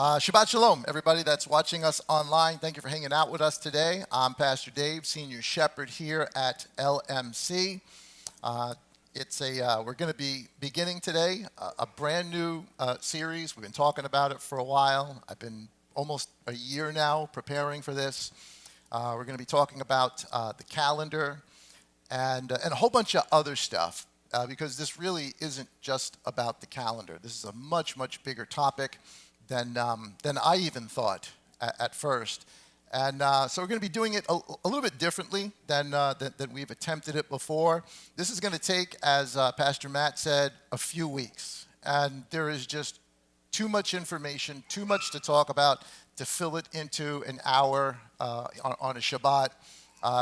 Shabbat Shalom, everybody that's watching us online. Thank you for hanging out with us today. I'm Pastor Dave, Senior Shepherd here at LMC. We're going to be beginning today a brand new series. We've been talking about it for a while. I've been almost a year now preparing for this. We're going to be talking about the calendar and a whole bunch of other stuff because this really isn't just about the calendar. This is a much, much bigger topic than I even thought at first. And so we're going to be doing it a little bit differently than we've attempted it before. This is going to take, as Pastor Matt said, a few weeks. And there is just too much information, too much to talk about to fill it into an hour on a Shabbat.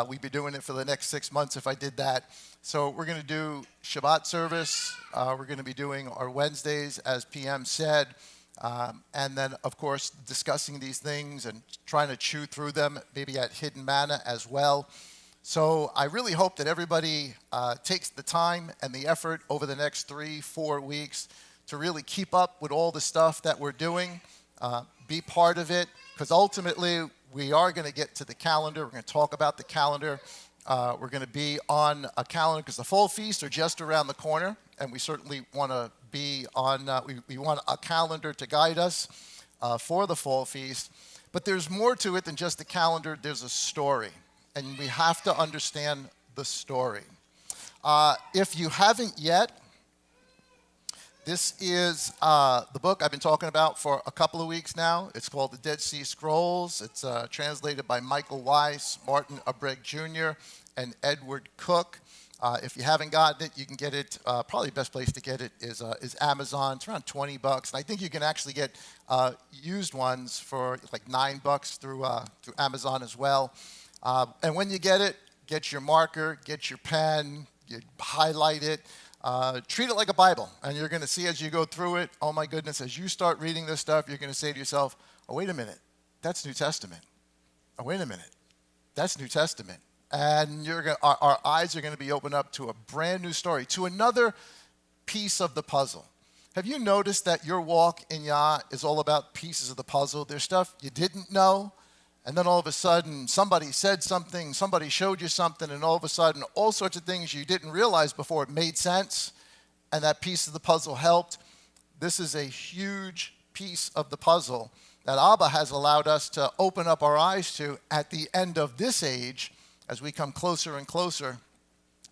We'd be doing it for the next 6 months if I did that. So we're going to do Shabbat service. We're going to be doing our Wednesdays, as PM said. And then, of course, discussing these things and trying to chew through them, maybe at Hidden Manna as well. So I really hope that everybody takes the time and the effort over the next 3-4 weeks to really keep up with all the stuff that we're doing, be part of it, because ultimately we are going to get to the calendar. We're going to talk about the calendar. We're going to be on a calendar because the fall feasts are just around the corner, and we certainly want to be on, we want a calendar to guide us for the fall feast. But there's more to it than just the calendar. There's a story, and we have to understand the story. If you haven't yet, this is the book I've been talking about for a couple of weeks now. It's called The Dead Sea Scrolls. It's translated by Michael Weiss, Martin Abreg Jr., and Edward Cook. If you haven't gotten it, you can get it. Probably the best place to get it is Amazon. It's around $20, and I think you can actually get used ones for like $9 through Amazon as well. And when you get it, get your marker, get your pen, you highlight it, treat it like a Bible, and you're going to see as you go through it. Oh my goodness! As you start reading this stuff, you're going to say to yourself, "Oh, wait a minute, that's New Testament. Oh, wait a minute, that's New Testament." And our eyes are going to be opened up to a brand new story, to another piece of the puzzle. Have you noticed that your walk in Yah is all about pieces of the puzzle? There's stuff you didn't know, and then all of a sudden somebody said something, somebody showed you something, and all of a sudden all sorts of things you didn't realize before it made sense, and that piece of the puzzle helped. This is a huge piece of the puzzle that Abba has allowed us to open up our eyes to at the end of this age, as we come closer and closer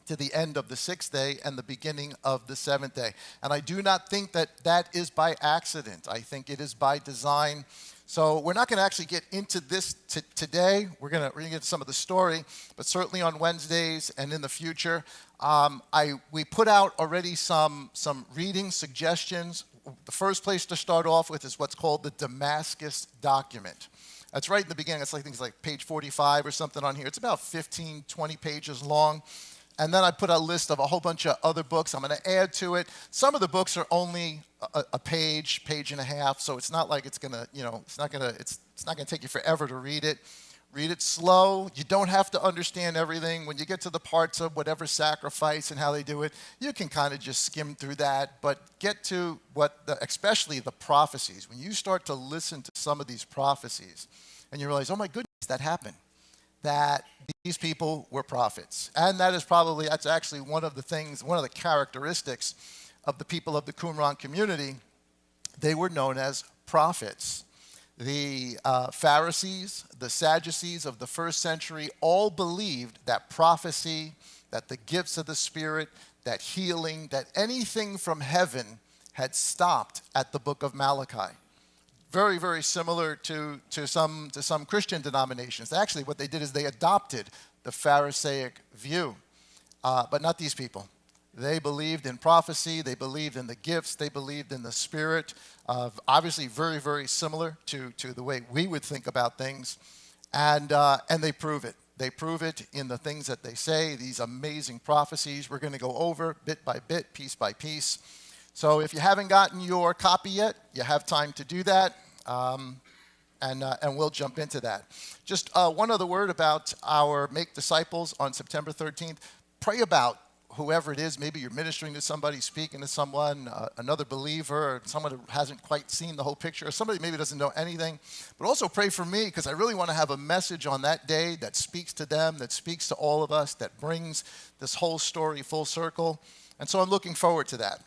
to the end of the 6th day and the beginning of the 7th day. And I do not think that that is by accident. I think it is by design. So we're not going to actually get into this today. We're going to get into some of the story, but certainly on Wednesdays and in the future. We put out already some reading suggestions. The first place to start off with is what's called the Damascus document. That's right in the beginning. It's like things like page 45 or something on here. It's about 15, 20 pages long. And then I put a list of a whole bunch of other books I'm going to add to it. Some of the books are only a page and a half, so it's not like it's going to, it's not going to take you forever to read it. Read it slow. You don't have to understand everything. When you get to the parts of whatever sacrifice and how they do it, you can kind of just skim through that. But get to especially the prophecies. When you start to listen to some of these prophecies, and you realize, oh my goodness, that happened. That these people were prophets. And that's actually one of the characteristics of the people of the Qumran community. They were known as prophets. The Pharisees, the Sadducees of the first century all believed that prophecy, that the gifts of the Spirit, that healing, that anything from heaven had stopped at the book of Malachi. Very, very similar to some Christian denominations. Actually, what they did is they adopted the Pharisaic view, but not these people. They believed in prophecy. They believed in the gifts. They believed in the Spirit. Obviously, very, very similar to the way we would think about things, and they prove it. They prove it in the things that they say. These amazing prophecies. We're going to go over bit by bit, piece by piece. So if you haven't gotten your copy yet, you have time to do that, and we'll jump into that. Just one other word about our Make Disciples on September 13th. Pray about whoever it is. Maybe you're ministering to somebody, speaking to someone, another believer, or someone who hasn't quite seen the whole picture, or somebody maybe doesn't know anything. But also pray for me, because I really want to have a message on that day that speaks to them, that speaks to all of us, that brings this whole story full circle. And so I'm looking forward to that.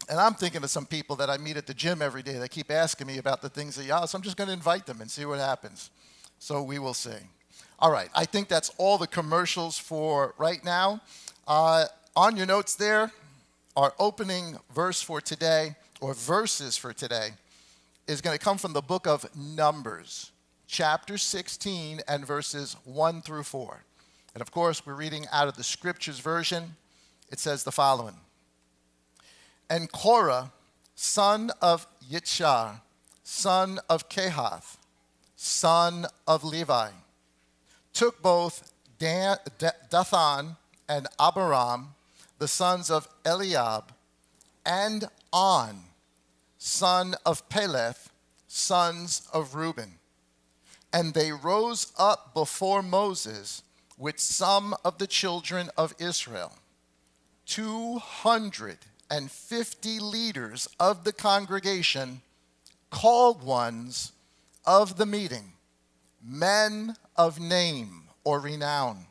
And I'm thinking of some people that I meet at the gym every day that keep asking me about the things of Yah, so I'm just going to invite them and see what happens. So we will see. All right, I think that's all the commercials for right now. On your notes there, our opening verse for today, or verses for today, is going to come from the book of Numbers, chapter 16 and verses 1 through 4. And of course, we're reading out of the Scriptures version. It says the following. And Korah, son of Yitzhar, son of Kehath, son of Levi, took both Dathan and Abiram, the sons of Eliab, and On, son of Peleth, sons of Reuben. And they rose up before Moses with some of the children of Israel, 250 leaders of the congregation, called ones of the meeting, men of name or renown.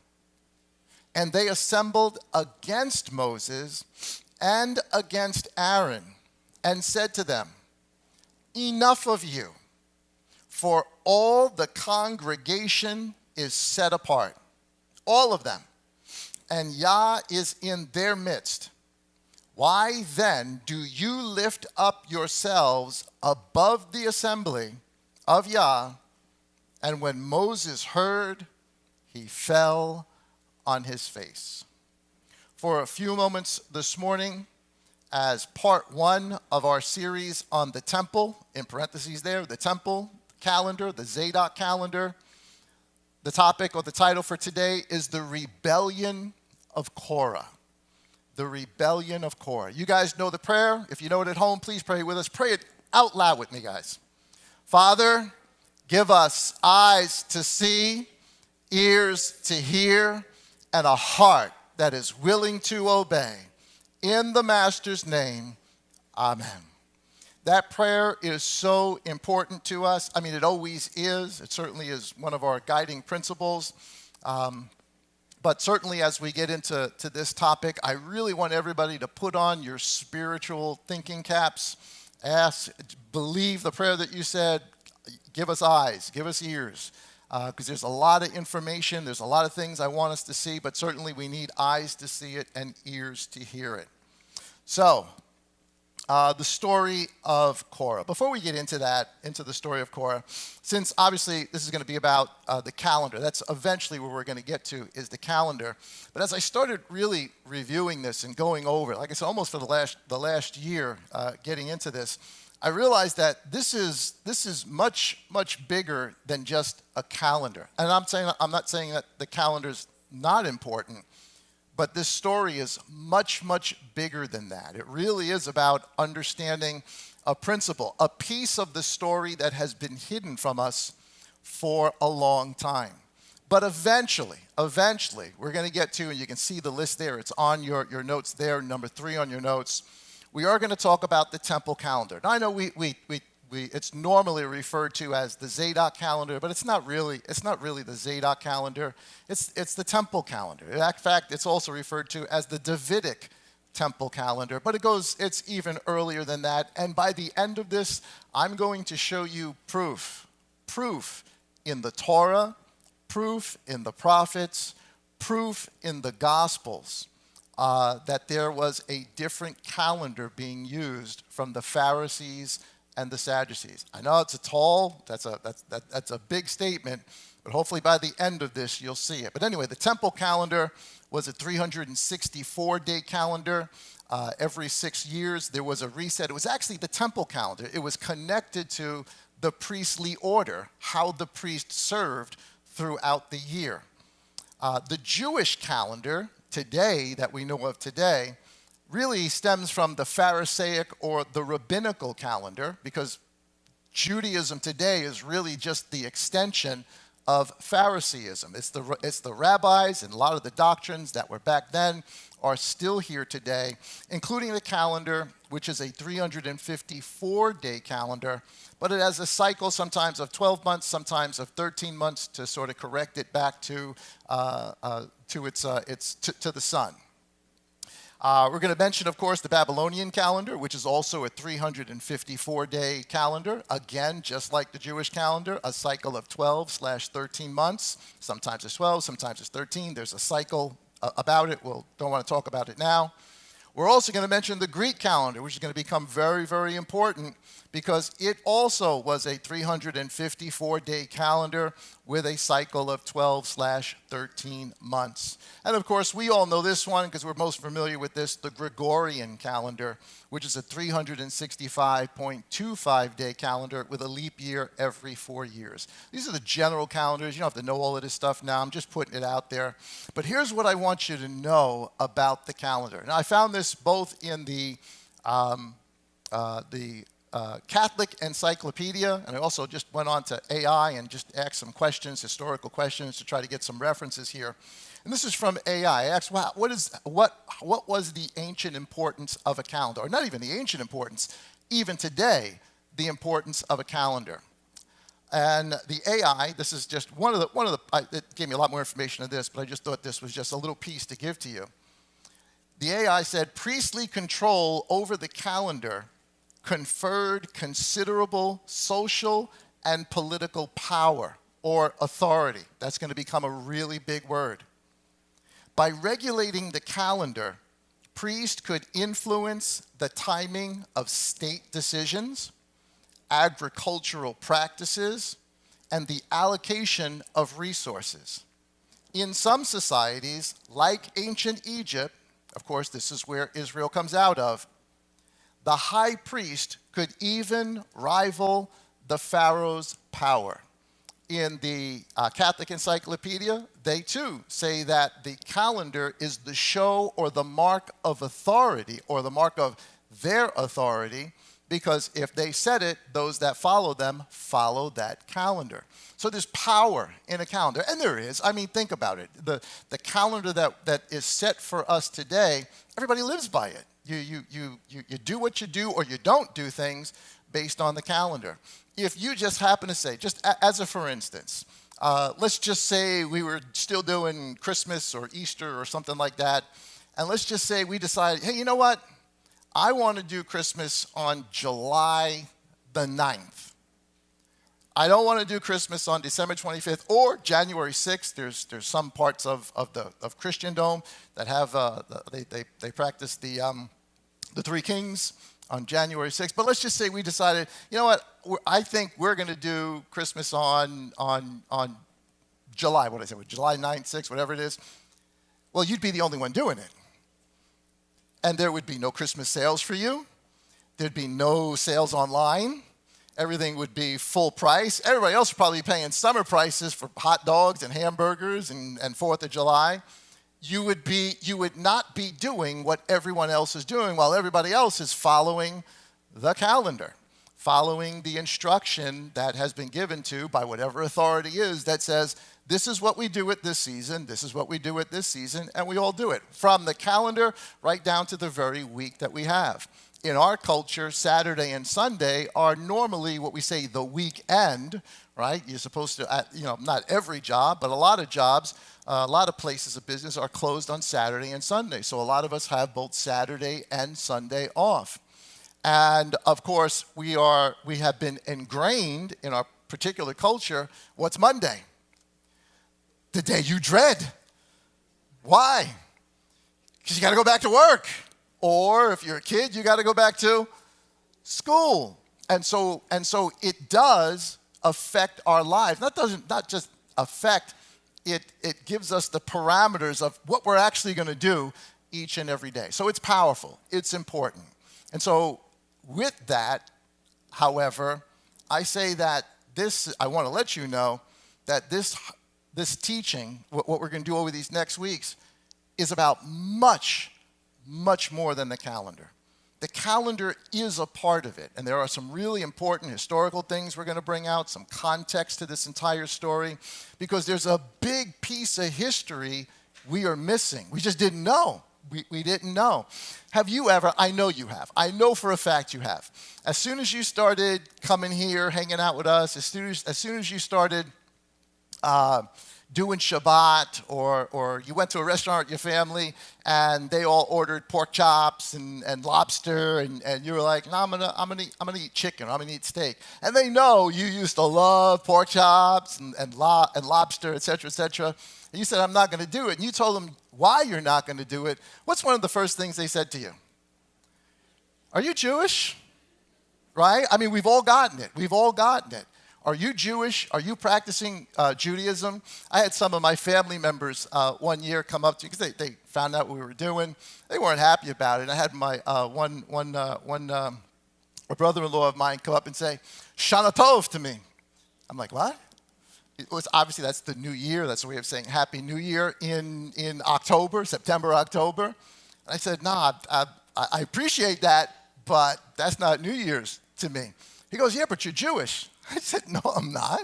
And they assembled against Moses and against Aaron, and said to them, Enough of you, for all the congregation is set apart, all of them, and Yah is in their midst. Why then do you lift up yourselves above the assembly of Yah? And when Moses heard, he fell on his face. For a few moments this morning, as part one of our series on the temple, in parentheses there, the temple calendar, the Zadok calendar, the topic or the title for today is the rebellion of Korah. The rebellion of Korah. You guys know the prayer. If you know it at home, please pray with us. Pray it out loud with me, guys. Father, give us eyes to see, ears to hear, and a heart that is willing to obey. In the Master's name, amen. That prayer is so important to us. I mean, it always is. It certainly is one of our guiding principles. But certainly as we get into this topic, I really want everybody to put on your spiritual thinking caps. Believe the prayer that you said. Give us eyes, give us ears, because there's a lot of information, there's a lot of things I want us to see, but certainly we need eyes to see it and ears to hear it. So, the story of Korah. Before we get into the story of Korah, since obviously this is going to be about the calendar, that's eventually where we're going to get to, is the calendar. But as I started really reviewing this and going over it, like I said, almost for the last year getting into this, I realized that this is much, much bigger than just a calendar. And I'm not saying that the calendar's not important, but this story is much, much bigger than that. It really is about understanding a principle, a piece of the story that has been hidden from us for a long time. But eventually, we're going to get to, and you can see the list there. It's on your notes there, number 3 on your notes. We are going to talk about the temple calendar. Now, I know it's normally referred to as the Zadok calendar, but it's not really the Zadok calendar. It's the temple calendar. In fact, it's also referred to as the Davidic temple calendar, but it's even earlier than that. And by the end of this, I'm going to show you proof in the Torah, proof in the prophets, proof in the Gospels, that there was a different calendar being used from the Pharisees and the Sadducees. I know that's a big statement, but hopefully by the end of this you'll see it. But anyway, the temple calendar was a 364-day calendar. Every 6 years there was a reset. It was actually the temple calendar. It was connected to the priestly order, how the priest served throughout the year. The Jewish calendar today, that we know of today, really stems from the Pharisaic or the rabbinical calendar, because Judaism today is really just the extension of Phariseeism. It's the rabbis, and a lot of the doctrines that were back then are still here today, including the calendar, which is a 354-day calendar, but it has a cycle sometimes of 12 months, sometimes of 13 months to sort of correct it back to the sun. We're going to mention, of course, the Babylonian calendar, which is also a 354-day calendar. Again, just like the Jewish calendar, a cycle of 12/13 months. Sometimes it's 12, sometimes it's 13. There's a cycle about it. We don't want to talk about it now. We're also going to mention the Greek calendar, which is going to become very, very important because it also was a 354-day calendar with a cycle of 12/13 months. And of course, we all know this one because we're most familiar with this, the Gregorian calendar, which is a 365.25-day calendar with a leap year every 4 years. These are the general calendars. You don't have to know all of this stuff now. I'm just putting it out there. But here's what I want you to know about the calendar. Now, I found this both in the Catholic Encyclopedia, and I also just went on to AI and just asked some questions, historical questions, to try to get some references here. And this is from AI. I asked, wow, what was the ancient importance of a calendar? Or not even the ancient importance, even today, the importance of a calendar. And the AI, this is just it gave me a lot more information on this, but I just thought this was just a little piece to give to you. The AI said, priestly control over the calendar conferred considerable social and political power or authority. That's going to become a really big word. By regulating the calendar, priests could influence the timing of state decisions, agricultural practices, and the allocation of resources. In some societies, like ancient Egypt, of course, this is where Israel comes out of, the high priest could even rival the Pharaoh's power. In the Catholic Encyclopedia, they too say that the calendar is the show or the mark of authority or the mark of their authority, because if they said it, those that follow them follow that calendar. So there's power in a calendar, and there is. I mean, think about it. The calendar that is set for us today, everybody lives by it. You do what you do or you don't do things based on the calendar. If you just happen to say, just as a for instance, let's just say we were still doing Christmas or Easter or something like that, and let's just say we decided, hey, you know what? I want to do Christmas on July the 9th. I don't want to do Christmas on December 25th or January 6th. There's some parts of Christendom that have they practice the Three Kings on January 6th. But let's just say we decided, you know what? I think we're going to do Christmas on July. What did I say? July 9th, 6th, whatever it is. Well, you'd be the only one doing it, and there would be no Christmas sales for you. There'd be no sales online. Everything would be full price. Everybody else would probably be paying summer prices for hot dogs and hamburgers and 4th of July. You would not be doing what everyone else is doing while everybody else is following the calendar, following the instruction that has been given to by whatever authority is that says, this is what we do at this season, this is what we do at this season, and we all do it. From the calendar right down to the very week that we have. In our culture, Saturday and Sunday are normally what we say the weekend, right? You're supposed to, not every job, but a lot of jobs, a lot of places of business are closed on Saturday and Sunday. So a lot of us have both Saturday and Sunday off. And of course, we have been ingrained in our particular culture. What's Monday? The day you dread. Why? Because you got to go back to work. Or if you're a kid, you got to go back to school. And so it does affect our lives. Not just affect, it gives us the parameters of what we're actually going to do each and every day. So it's powerful. It's important. And so with that, however, I say that I want to let you know that this teaching, what we're going to do over these next weeks, is about much more than the calendar. the calendar is a part of it. And there are some really important historical things we're going to bring out, some context to this entire story, because there's a big piece of history we are missing. We just didn't know. We didn't know. Have you ever, I know you have, I know for a fact you have. As soon as you started coming here, hanging out with us, as soon as you started doing Shabbat, or you went to a restaurant with your family and they all ordered pork chops and lobster, and you were like, no, I'm gonna eat chicken, or I'm gonna eat steak. And they know you used to love pork chops and lobster, et cetera, et cetera. And you said, I'm not gonna do it. And you told them why you're not gonna do it. What's one of the first things they said to you? Are you Jewish? Right? I mean, we've all gotten it. We've all gotten it. Are you Jewish? Are you practicing Judaism? I had some of my family members one year come up to me because they found out what we were doing. They weren't happy about it. I had my a brother-in-law of mine come up and say, Shana Tov to me. I'm like, what? It was obviously that's the new year. That's a way of saying Happy New Year in October, September, October. And I said, nah, I appreciate that, but that's not New Year's to me. He goes, yeah, but you're Jewish. I said, no, I'm not.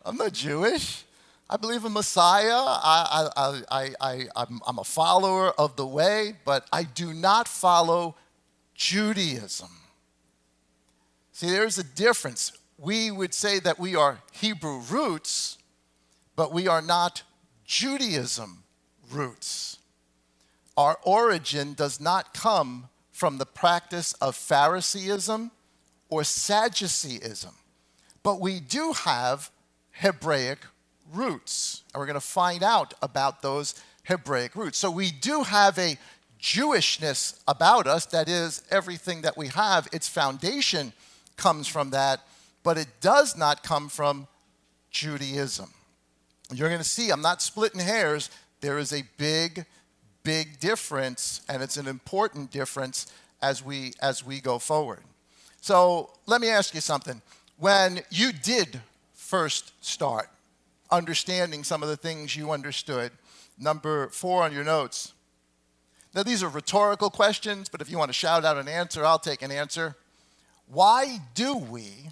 I'm not Jewish. I believe in Messiah. I'm a follower of the way, but I do not follow Judaism. See, there's a difference. We would say that we are Hebrew roots, but we are not Judaism roots. Our origin does not come from the practice of Phariseeism or Sadduceeism. But we do have Hebraic roots, and we're going to find out about those Hebraic roots. So we do have a Jewishness about us. That is, everything that we have, its foundation comes from that, but it does not come from Judaism. You're going to see, I'm not splitting hairs. There is a big, big difference, and it's an important difference as we go forward. So let me ask you something. When you did first start understanding some of the things you understood, number 4 on your notes. Now, these are rhetorical questions, but if you want to shout out an answer, I'll take an answer. Why do we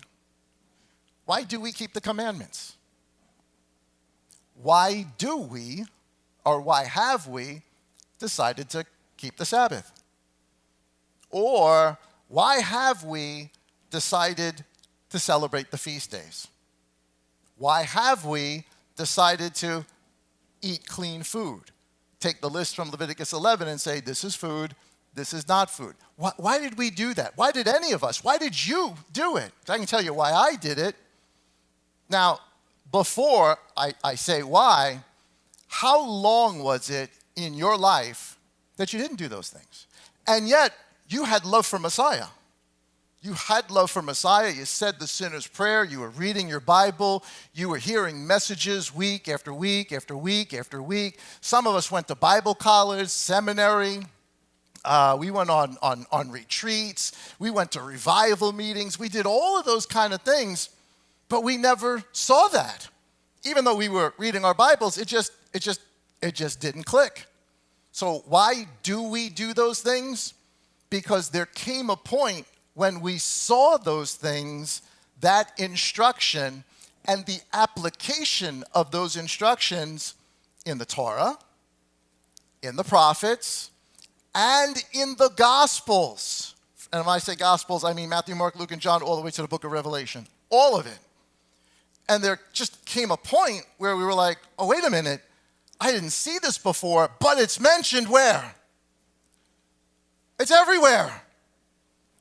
keep the commandments? Why do we, or why have we decided to keep the Sabbath? Or why have we decided to celebrate the feast days? Why have we decided to eat clean food? Take the list from Leviticus 11 and say, this is food, this is not food. Why did we do that? Why did any of us? Why did you do it? I can tell you why I did it. Now, before I say why, how long was it in your life that you didn't do those things? And yet, you had love for Messiah. You had love for Messiah. You said the sinner's prayer. You were reading your Bible. You were hearing messages week after week after week after week. Some of us went to Bible college, seminary. We went on retreats. We went to revival meetings. We did all of those kind of things, but we never saw that. Even though we were reading our Bibles, it just didn't click. So why do we do those things? Because there came a point when we saw those things, that instruction, and the application of those instructions in the Torah, in the prophets, and in the Gospels. And when I say Gospels, I mean Matthew, Mark, Luke, and John, all the way to the book of Revelation. All of it. And there just came a point where we were like, oh, wait a minute. I didn't see this before, but it's mentioned where? It's everywhere.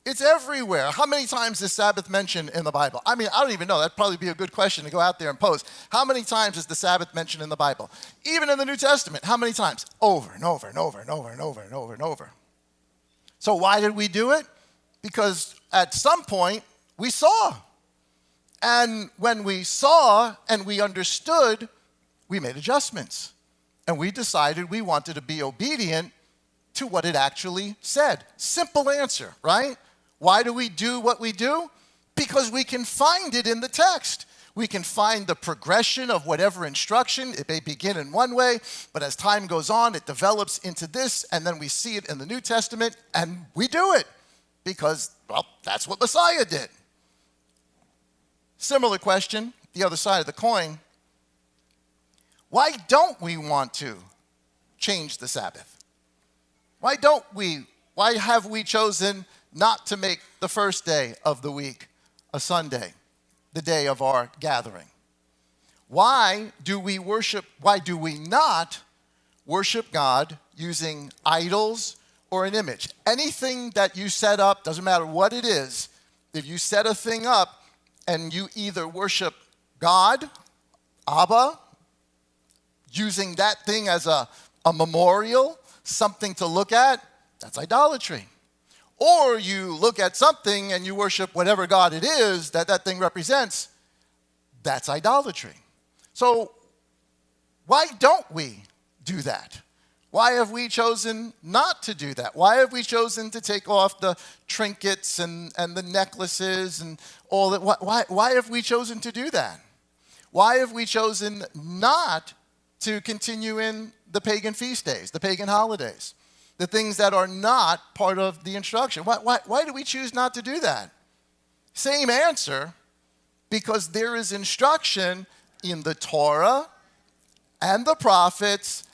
It's everywhere. How many times is Sabbath mentioned in the Bible? I mean, I don't even know. That'd probably be a good question to go out there and pose. How many times is the Sabbath mentioned in the Bible? Even in the New Testament, how many times? Over and over and over and over and over and over and over. So why did we do it? Because at some point, we saw. And when we saw and we understood, we made adjustments. And we decided we wanted to be obedient to what it actually said. Simple answer, right? Why do we do what we do? Because we can find it in the text. We can find the progression of whatever instruction. It may begin in one way, but as time goes on, it develops into this, and then we see it in the New Testament, and we do it. because, well, that's what Messiah did. Similar question, the other side of the coin. Why don't we want to change the Sabbath? Why have we chosen not to make the first day of the week a Sunday, the day of our gathering? Why do we not worship God using idols or an image? Anything that you set up, doesn't matter what it is, if you set a thing up and you either worship God, Abba, using that thing as a memorial, something to look at, that's idolatry. Or you look at something and you worship whatever God it is that thing represents, that's idolatry. So why don't we do that? Why have we chosen not to do that? Why have we chosen to take off the trinkets and the necklaces and all that? Why have we chosen to do that? Why have we chosen not to continue in the pagan feast days, the pagan holidays, the things that are not part of the instruction? Why do we choose not to do that? Same answer, because there is instruction in the Torah and the prophets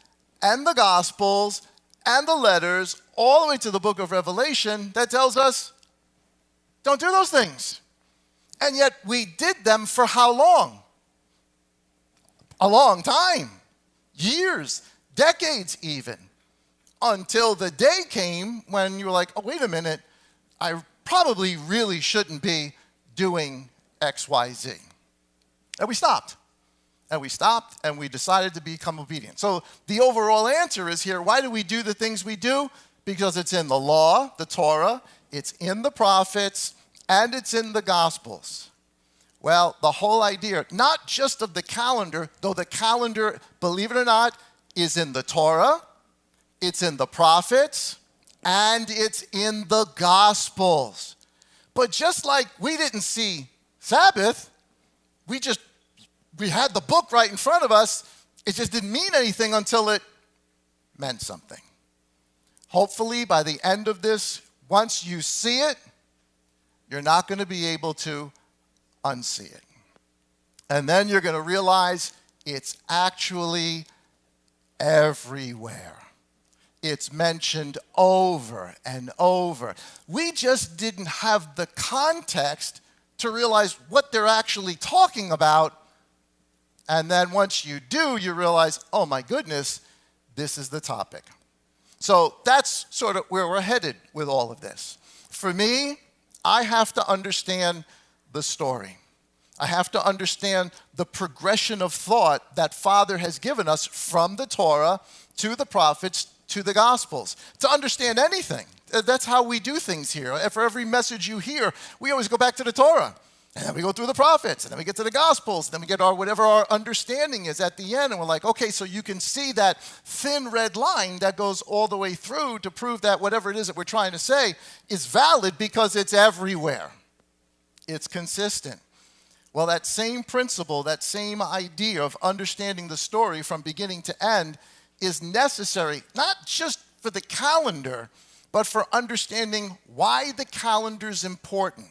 and the Gospels and the letters, all the way to the book of Revelation, that tells us, don't do those things. And yet we did them for how long? A long time. Years, decades even. Until the day came when you were like, oh, wait a minute, I probably really shouldn't be doing X, Y, Z. And we stopped. And we decided to become obedient. So the overall answer is here, why do we do the things we do? Because it's in the law, the Torah, it's in the prophets, and it's in the Gospels. Well, the whole idea, not just of the calendar, though the calendar, believe it or not, is in the Torah, it's in the prophets, and it's in the Gospels. But just like we didn't see Sabbath, we had the book right in front of us. It just didn't mean anything until it meant something. Hopefully, by the end of this, once you see it, you're not going to be able to unsee it. And then you're going to realize it's actually everywhere. It's mentioned over and over. We just didn't have the context to realize what they're actually talking about. And then once you do, you realize, oh my goodness, this is the topic. So that's sort of where we're headed with all of this. For me, I have to understand the story. I have to understand the progression of thought that Father has given us from the Torah to the prophets to the Gospels. To understand anything, that's how we do things here. For every message you hear, we always go back to the Torah. And then we go through the prophets, and then we get to the Gospels, and then we get whatever our understanding is at the end, and we're like, okay, so you can see that thin red line that goes all the way through to prove that whatever it is that we're trying to say is valid because it's everywhere. It's consistent. Well, that same principle, that same idea of understanding the story from beginning to end is necessary, not just for the calendar, but for understanding why the calendar is important.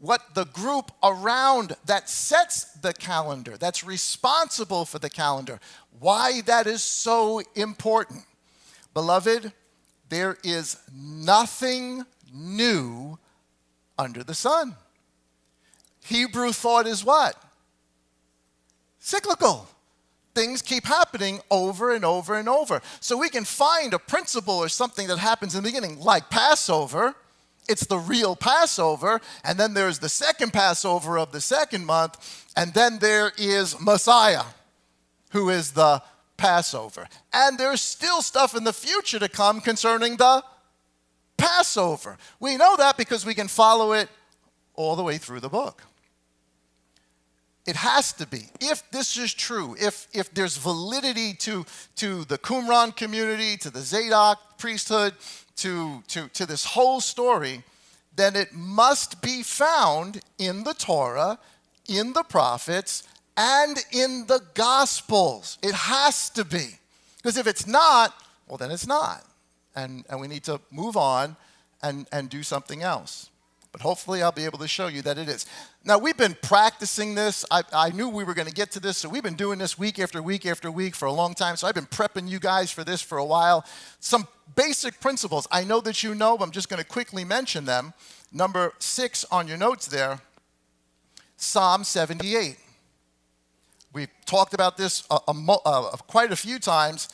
What the group around that sets the calendar, that's responsible for the calendar, why that is so important. Beloved, there is nothing new under the sun. Hebrew thought is what? Cyclical. Things keep happening over and over and over. So we can find a principle or something that happens in the beginning, like Passover. It's the real Passover, and then there's the second Passover of the second month, and then there is Messiah, who is the Passover. And there's still stuff in the future to come concerning the Passover. We know that because we can follow it all the way through the book. It has to be. If this is true, if there's validity to the Qumran community, to the Zadok priesthood, to this whole story, then it must be found in the Torah, in the prophets, and in the Gospels. It has to be. Because if it's not, well, then it's not. And we need to move on and do something else. But hopefully I'll be able to show you that it is. Now, we've been practicing this. I knew we were going to get to this, so we've been doing this week after week after week for a long time. So I've been prepping you guys for this for a while. Some basic principles I know that you know, but I'm just going to quickly mention them. Number 6 on your notes there, Psalm 78. We've talked about this quite a few times.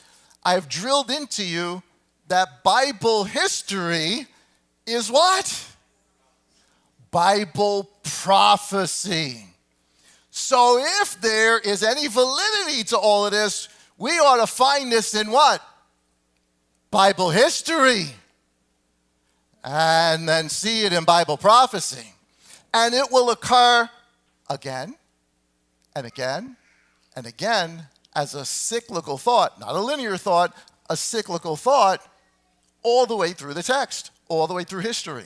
I've drilled into you that Bible history is what? Bible prophecy. So if there is any validity to all of this, we ought to find this in what? Bible history. And then see it in Bible prophecy. And it will occur again and again and again as a cyclical thought, not a linear thought, a cyclical thought all the way through the text, all the way through history.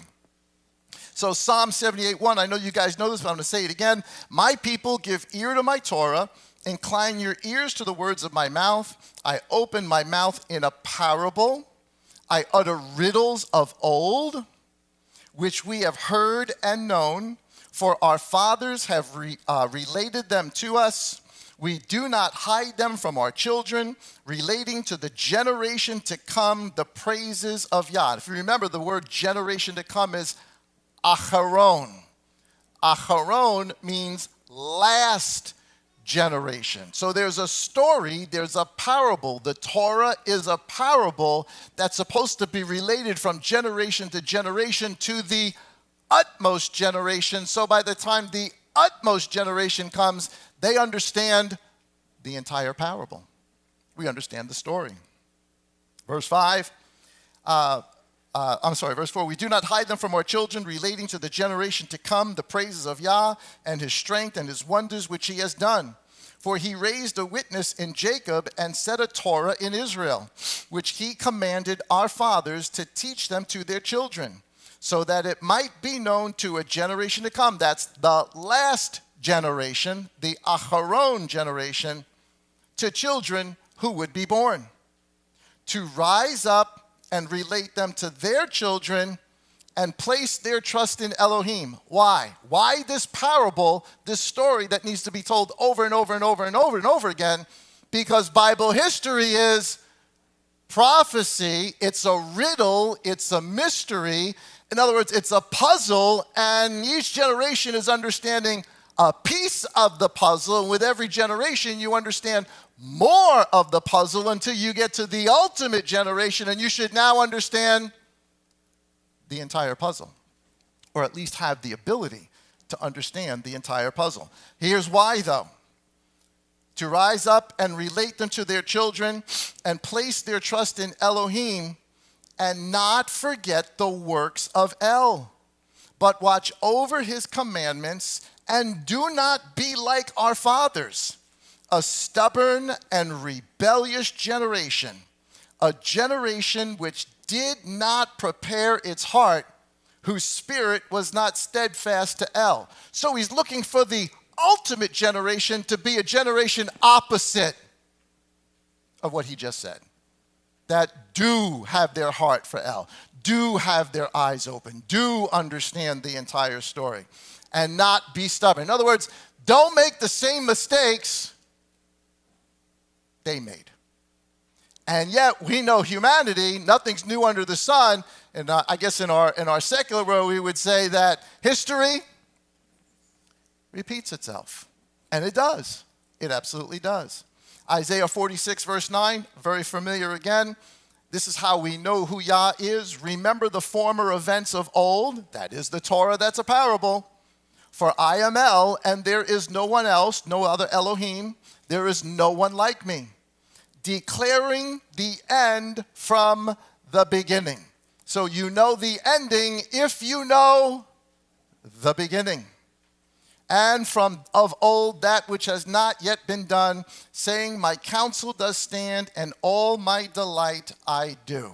So Psalm 78:1, I know you guys know this, but I'm going to say it again. My people, give ear to my Torah. Incline your ears to the words of my mouth. I open my mouth in a parable. I utter riddles of old, which we have heard and known, for our fathers have related them to us. We do not hide them from our children, relating to the generation to come the praises of Yah. If you remember, the word generation to come is Acharon. Acharon means last generation. So there's a story, there's a parable. The Torah is a parable that's supposed to be related from generation to generation to the utmost generation. So by the time the utmost generation comes, they understand the entire parable. We understand the story. Verse 5, verse 4, we do not hide them from our children, relating to the generation to come the praises of Yah and his strength and his wonders which he has done. For he raised a witness in Jacob and set a Torah in Israel, which he commanded our fathers to teach them to their children, so that it might be known to a generation to come. That's the last generation, the Acharon generation, to children who would be born, to rise up and relate them to their children and place their trust in Elohim. Why? Why this parable, this story that needs to be told over and over and over and over and over again? Because Bible history is prophecy. It's a riddle. It's a mystery. In other words, it's a puzzle, and each generation is understanding a piece of the puzzle. And with every generation, you understand more of the puzzle until you get to the ultimate generation, and you should now understand the entire puzzle, or at least have the ability to understand the entire puzzle. Here's why, though. To rise up and relate them to their children and place their trust in Elohim and not forget the works of El, but watch over his commandments and do not be like our fathers, a stubborn and rebellious generation, a generation which did not prepare its heart, whose spirit was not steadfast to El. So he's looking for the ultimate generation to be a generation opposite of what he just said, that do have their heart for El, do have their eyes open, do understand the entire story, and not be stubborn. In other words, don't make the same mistakes they made. And yet we know humanity, nothing's new under the sun. And I guess in our secular world, we would say that history repeats itself. And it does. It absolutely does. Isaiah 46, verse 9, very familiar again. This is how we know who Yah is. Remember the former events of old. That is the Torah, that's a parable. For I am El, and there is no one else, no other Elohim. There is no one like me, declaring the end from the beginning. So you know the ending if you know the beginning. And from of old that which has not yet been done, saying, my counsel does stand, and all my delight I do.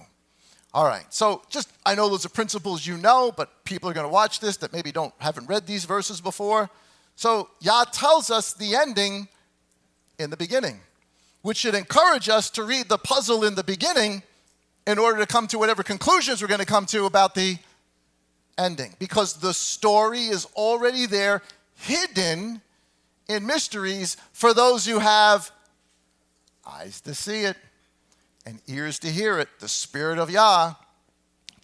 All right, so I know those are principles you know, but people are going to watch this that maybe haven't read these verses before. So Yah tells us the ending in the beginning, which should encourage us to read the puzzle in the beginning in order to come to whatever conclusions we're going to come to about the ending, because the story is already there, hidden in mysteries for those who have eyes to see it and ears to hear it, the Spirit of Yah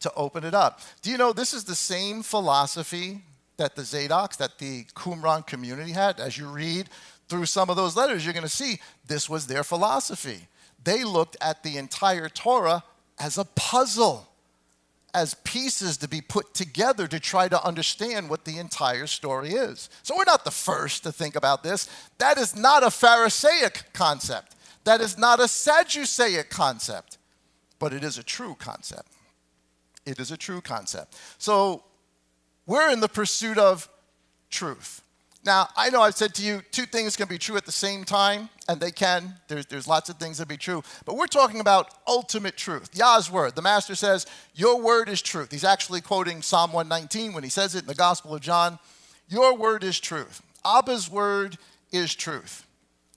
to open it up. Do you know this is the same philosophy that the Zadoks, that the Qumran community had? As you read through some of those letters, you're going to see this was their philosophy. They looked at the entire Torah as a puzzle, as pieces to be put together to try to understand what the entire story is. So we're not the first to think about this. That is not a Pharisaic concept. That is not a Sadduceic concept, but it is a true concept. It is a true concept. So we're in the pursuit of truth. Now, I know I've said to you, two things can be true at the same time, and they can. There's lots of things that be true. But we're talking about ultimate truth, Yah's word. The Master says, your word is truth. He's actually quoting Psalm 119 when he says it in the Gospel of John. Your word is truth. Abba's word is truth.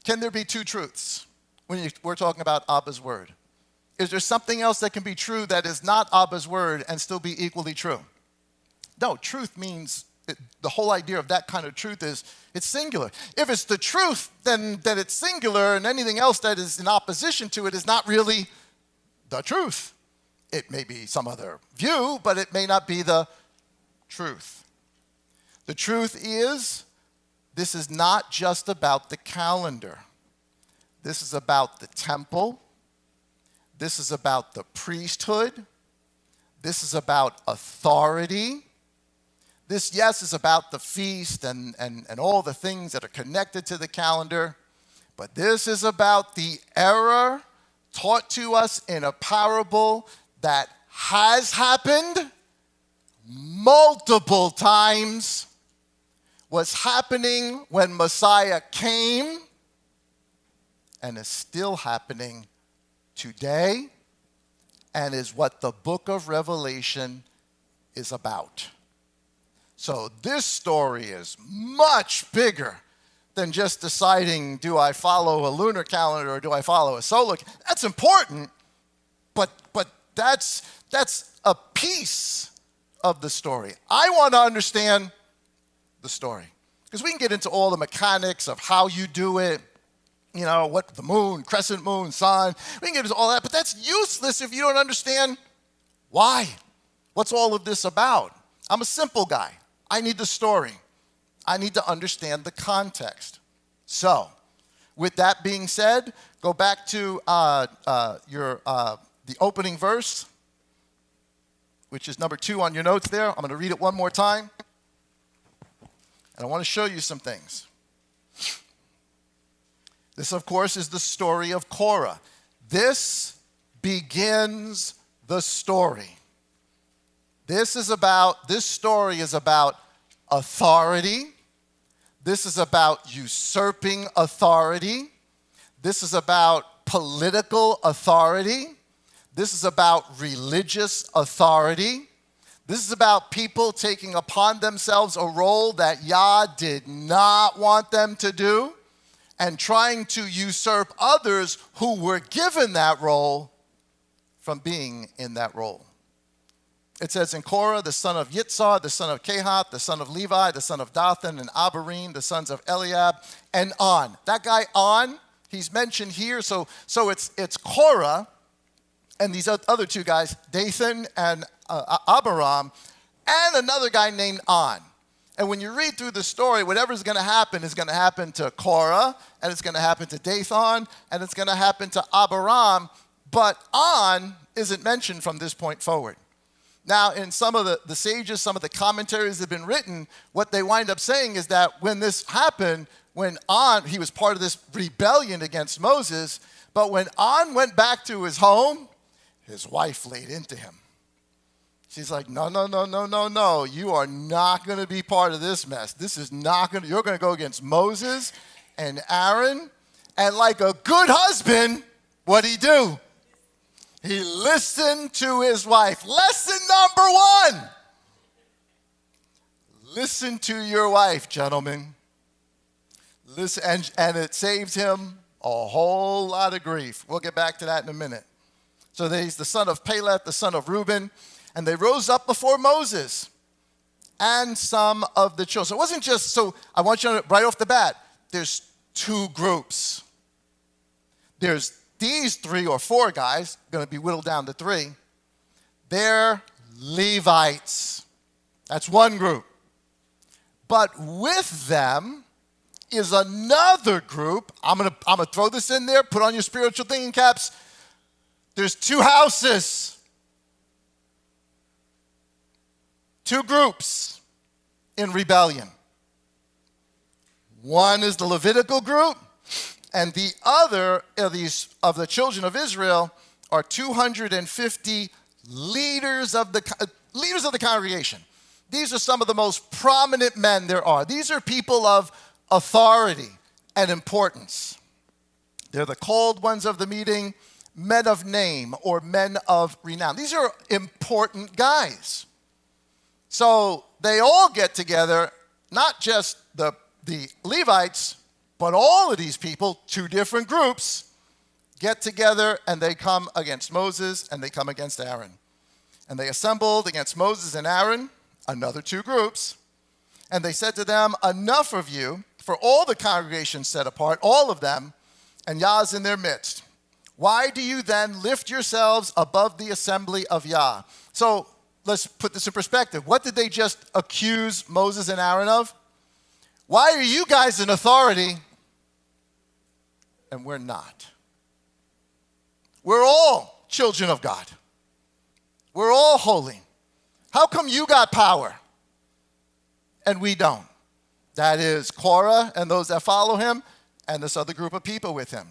Can there be two truths when we're talking about Abba's word? Is there something else that can be true that is not Abba's word and still be equally true? No, truth means, the whole idea of that kind of truth is it's singular. If it's the truth, then it's singular, and anything else that is in opposition to it is not really the truth. It may be some other view, but it may not be the truth. The truth is, this is not just about the calendar. This is about the temple. This is about the priesthood. This is about authority. This, yes, is about the feast and all the things that are connected to the calendar. But this is about the error taught to us in a parable that has happened multiple times, was happening when Messiah came, and is still happening today, and is what the book of Revelation is about. So this story is much bigger than just deciding, do I follow a lunar calendar or do I follow a solar calendar? That's important, but that's a piece of the story. I want to understand the story, because we can get into all the mechanics of how you do it, you know, what the moon, crescent moon, sun, we can get into all that, but that's useless if you don't understand why. What's all of this about? I'm a simple guy. I need the story. I need to understand the context. So, with that being said, go back to the opening verse, which is number 2 on your notes there. I'm going to read it one more time. And I want to show you some things. This, of course, is the story of Korah. This begins the story. This story is about authority. This is about usurping authority. This is about political authority. This is about religious authority. This is about people taking upon themselves a role that Yah did not want them to do, and trying to usurp others who were given that role from being in that role. It says, in Korah, the son of Yitzhar, the son of Kehath, the son of Levi, the son of Dathan, and Abiram, the sons of Eliab, and On. That guy On, he's mentioned here, so it's Korah and these other two guys, Dathan and Abiram, and another guy named On. And when you read through the story, whatever's going to happen is going to happen to Korah, and it's going to happen to Dathan, and it's going to happen to Abiram, but On isn't mentioned from this point forward. Now, in some of the sages, some of the commentaries that have been written, what they wind up saying is that when this happened, when On, he was part of this rebellion against Moses, but when On went back to his home, his wife laid into him. She's like, no, you are not going to be part of this mess. This is not going to, you're going to go against Moses and Aaron. And like a good husband, what'd he do? He listened to his wife. Lesson number 1. Listen to your wife, gentlemen. Listen, and it saved him a whole lot of grief. We'll get back to that in a minute. So he's the son of Peleth, the son of Reuben, and they rose up before Moses. and some of the children. So it wasn't just, so I want you to, right off the bat, there's two groups. There's these 3 or 4 guys, going to be whittled down to 3. They're Levites. That's one group. But with them is another group. I'm gonna throw this in there, put on your spiritual thinking caps. There's 2 houses. 2 groups in rebellion. One is the Levitical group, and the other of the children of Israel are 250 leaders of the congregation. These are some of the most prominent men there are. These are people of authority and importance. They're the called ones of the meeting, men of name or men of renown. These are important guys. So they all get together, not just the Levites, but all of these people, 2 different groups, get together and they come against Moses and they come against Aaron. And they assembled against Moses and Aaron, another 2 groups, and they said to them, enough of you, for all the congregation set apart, all of them, and Yah is in their midst. Why do you then lift yourselves above the assembly of Yah? So let's put this in perspective. What did they just accuse Moses and Aaron of? Why are you guys in authority and we're not? We're all children of God. We're all holy. How come you got power and we don't? That is Korah and those that follow him and this other group of people with him.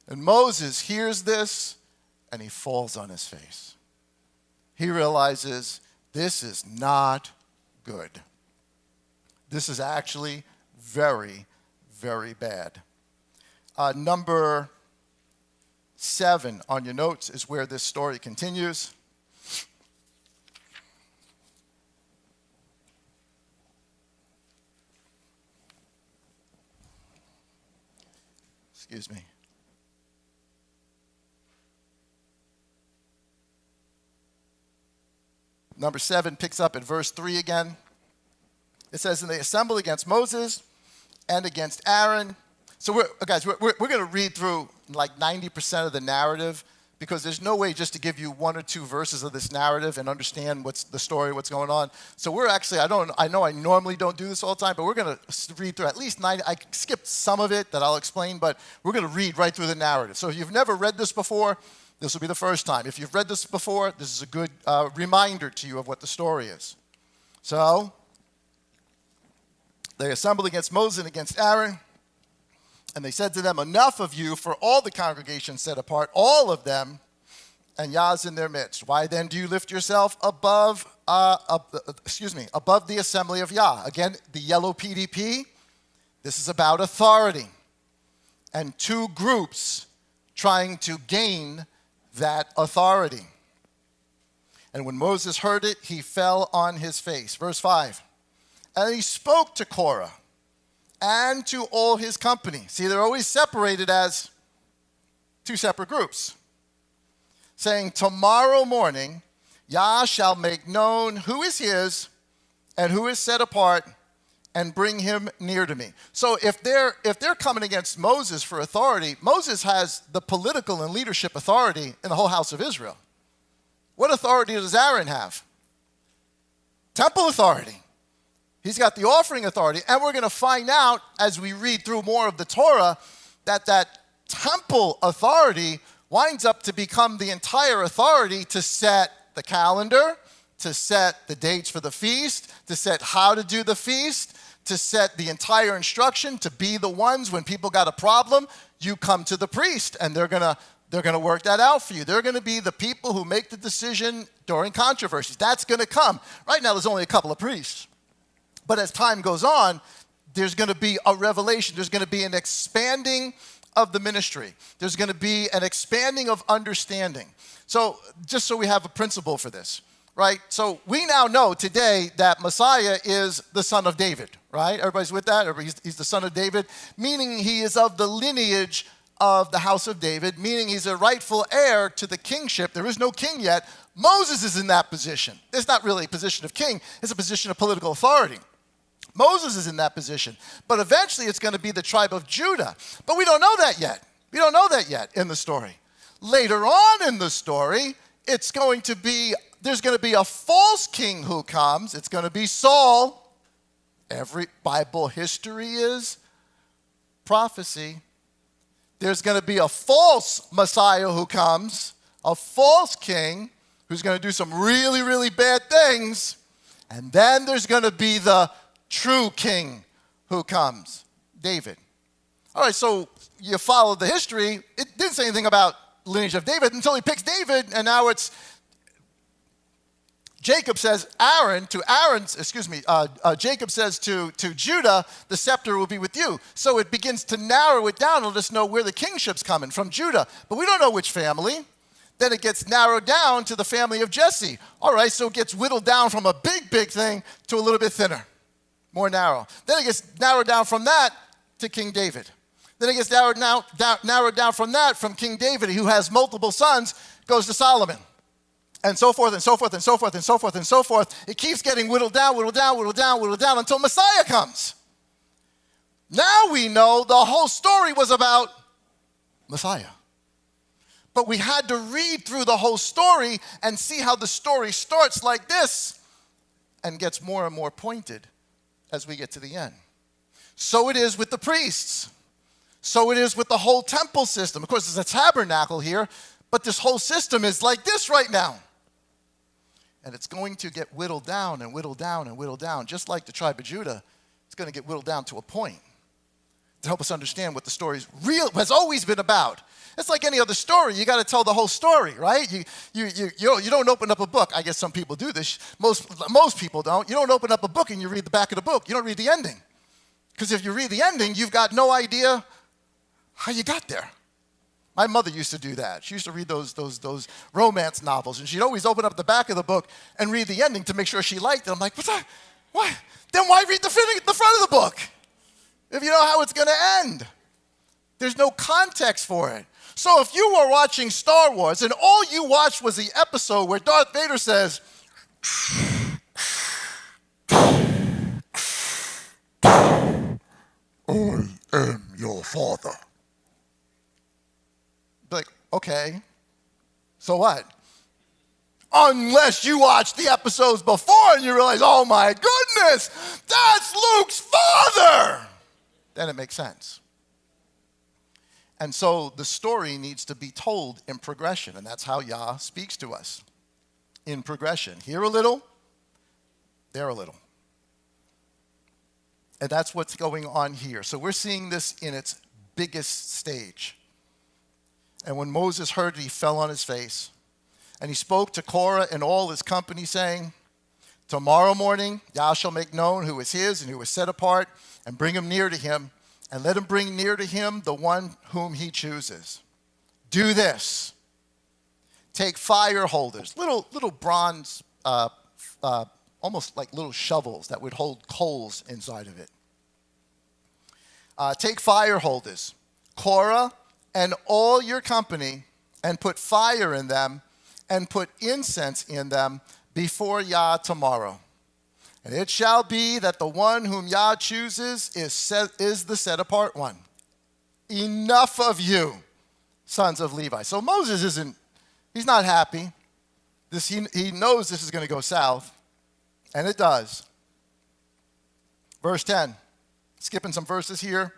And Moses hears this and he falls on his face. He realizes this is not good. This is actually very, very bad. Number 7 on your notes is where this story continues. Excuse me. Number 7 picks up at verse 3 again. It says, and they assembled against Moses and against Aaron. So we're going to read through like 90% of the narrative because there's no way just to give you 1 or 2 verses of this narrative and understand what's the story, what's going on. So we're actually, I know I normally don't do this all the time, but we're going to read through at least 90. I skipped some of it that I'll explain, but we're going to read right through the narrative. So if you've never read this before, this will be the first time. If you've read this before, this is a good reminder to you of what the story is. So they assembled against Moses and against Aaron, and they said to them, enough of you, for all the congregation set apart, all of them, and Yah's in their midst. Why then do you lift yourself above the assembly of Yah? Again, the yellow PDP, this is about authority. And 2 groups trying to gain that authority. And when Moses heard it, he fell on his face. Verse 5. And he spoke to Korah and to all his company. See, they're always separated as 2 separate groups. Saying, tomorrow morning, Yah shall make known who is his and who is set apart and bring him near to me. So if they're coming against Moses for authority, Moses has the political and leadership authority in the whole house of Israel. What authority does Aaron have? Temple authority. He's got the offering authority, and we're going to find out as we read through more of the Torah that temple authority winds up to become the entire authority to set the calendar, to set the dates for the feast, to set how to do the feast, to set the entire instruction, to be the ones when people got a problem, you come to the priest, and they're going to work that out for you. They're going to be the people who make the decision during controversies. That's going to come. Right now, there's only a couple of priests. But as time goes on, there's going to be a revelation. There's going to be an expanding of the ministry. There's going to be an expanding of understanding. So just so we have a principle for this, right? So we now know today that Messiah is the son of David, right? Everybody's with that? He's the son of David, meaning he is of the lineage of the house of David, meaning he's a rightful heir to the kingship. There is no king yet. Moses is in that position. It's not really a position of king. It's a position of political authority. Moses is in that position. But eventually it's going to be the tribe of Judah. But we don't know that yet. We don't know that yet in the story. Later on in the story, there's going to be a false king who comes. It's going to be Saul. Every Bible history is prophecy. There's going to be a false Messiah who comes, a false king who's going to do some really, really bad things. And then there's going to be the true king who comes, David. All right, so you follow the history. It didn't say anything about lineage of David until he picks David, and now it's Jacob says Jacob says to Judah, the scepter will be with you. So it begins to narrow it down and let us know where the kingship's coming from, Judah. But we don't know which family. Then it gets narrowed down to the family of Jesse. All right, so it gets whittled down from a big, big thing to a little bit thinner, more narrow. Then it gets narrowed down from that to King David. Then it gets narrowed down from that, from King David, who has multiple sons, goes to Solomon. And so forth, and so forth, and so forth, and so forth, and so forth. It keeps getting whittled down until Messiah comes. Now we know the whole story was about Messiah. But we had to read through the whole story and see how the story starts like this and gets more and more pointed as we get to the end. So it is with the priests. So it is with the whole temple system. Of course, there's a tabernacle here, but this whole system is like this right now. And it's going to get whittled down and whittled down and whittled down. Just like the tribe of Judah, it's going to get whittled down to a point to help us understand what the story has always been about. It's like any other story. You got to tell the whole story, right? You don't open up a book. I guess some people do this. Most people don't. You don't open up a book and you read the back of the book. You don't read the ending. Because if you read the ending, you've got no idea how you got there. My mother used to do that. She used to read those romance novels, and she'd always open up the back of the book and read the ending to make sure she liked it. I'm like, what's that? What? Then why read the front of the book if you know how it's going to end? There's no context for it. So if you were watching Star Wars and all you watched was the episode where Darth Vader says, I am your father. Like, okay, so what? Unless you watch the episodes before and you realize, oh my goodness, that's Luke's father. Then it makes sense. And so the story needs to be told in progression, and that's how Yah speaks to us, in progression. Here a little, there a little. And that's what's going on here. So we're seeing this in its biggest stage. And when Moses heard it, he fell on his face. And he spoke to Korah and all his company, saying, tomorrow morning Yah shall make known who is his and who is set apart, and bring him near to him, and let him bring near to him the one whom he chooses. Do this. Take fire holders, little bronze, almost like little shovels that would hold coals inside of it. Take fire holders, Korah, and all your company, and put fire in them, and put incense in them before Yah tomorrow. And it shall be that the one whom Yah chooses is the set-apart one. Enough of you, sons of Levi. So Moses he's not happy. He knows this is going to go south, and it does. Verse 10, skipping some verses here.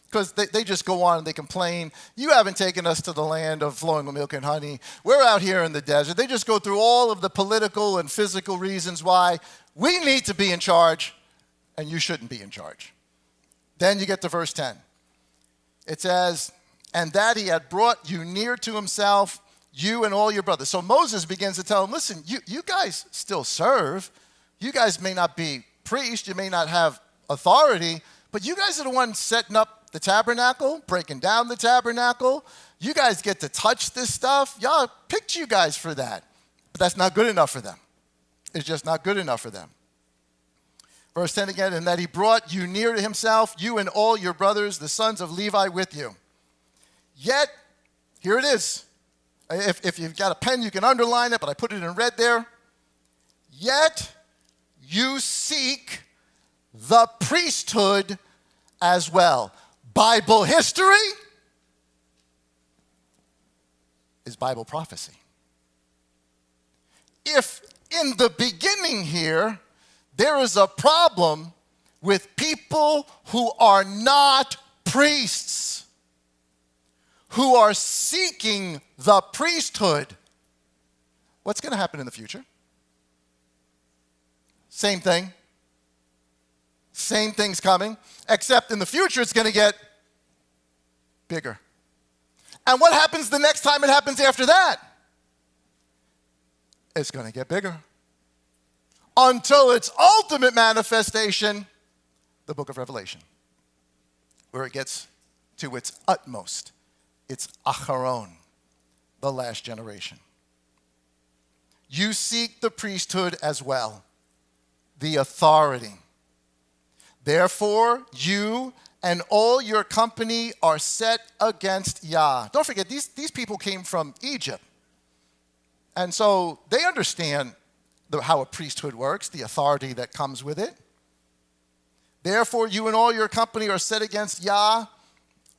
Because they just go on and they complain. You haven't taken us to the land of flowing with milk and honey. We're out here in the desert. They just go through all of the political and physical reasons why we need to be in charge and you shouldn't be in charge. Then you get to verse 10. It says, and that he had brought you near to himself, you and all your brothers. So Moses begins to tell them, listen, you guys still serve. You guys may not be priests. You may not have authority, but you guys are the ones setting up the tabernacle, breaking down the tabernacle. You guys get to touch this stuff. Y'all picked you guys for that. But that's not good enough for them. It's just not good enough for them. Verse 10 again, and that he brought you near to himself, you and all your brothers, the sons of Levi with you. Yet, here it is. If you've got a pen, you can underline it, but I put it in red there. Yet you seek the priesthood as well. Bible history is Bible prophecy. If in the beginning here, there is a problem with people who are not priests, who are seeking the priesthood, what's going to happen in the future? Same thing. Same thing's coming, except in the future it's going to get bigger. And what happens the next time it happens after that? It's going to get bigger. Until its ultimate manifestation, the book of Revelation, where it gets to its utmost. It's Acharon, the last generation. You seek the priesthood as well, the authority. Therefore, you and all your company are set against Yah. Don't forget, these people came from Egypt. And so they understand how a priesthood works, the authority that comes with it. Therefore, you and all your company are set against Yah,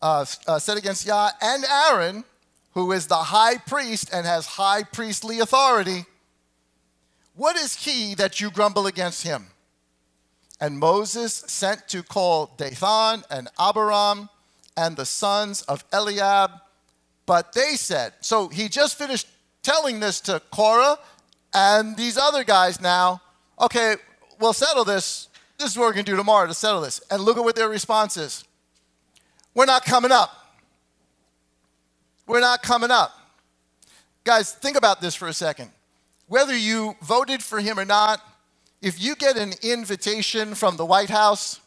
and Aaron, who is the high priest and has high priestly authority. What is he that you grumble against him? And Moses sent to call Dathan and Abiram and the sons of Eliab, but they said, so he just finished telling this to Korah and these other guys now, okay, we'll settle this. This is what we're going to do tomorrow to settle this. And look at what their response is. We're not coming up. We're not coming up. Guys, think about this for a second. Whether you voted for him or not, if you get an invitation from the White House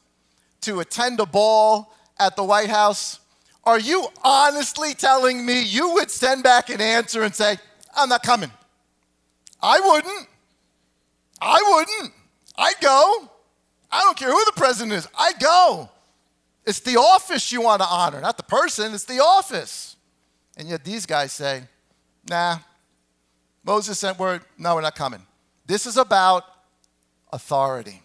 to attend a ball at the White House, are you honestly telling me you would send back an answer and say, I'm not coming? I wouldn't. I'd go. I don't care who the president is. I'd go. It's the office you want to honor, not the person. It's the office. And yet these guys say, nah. Moses sent word, no, we're not coming. This is about authority.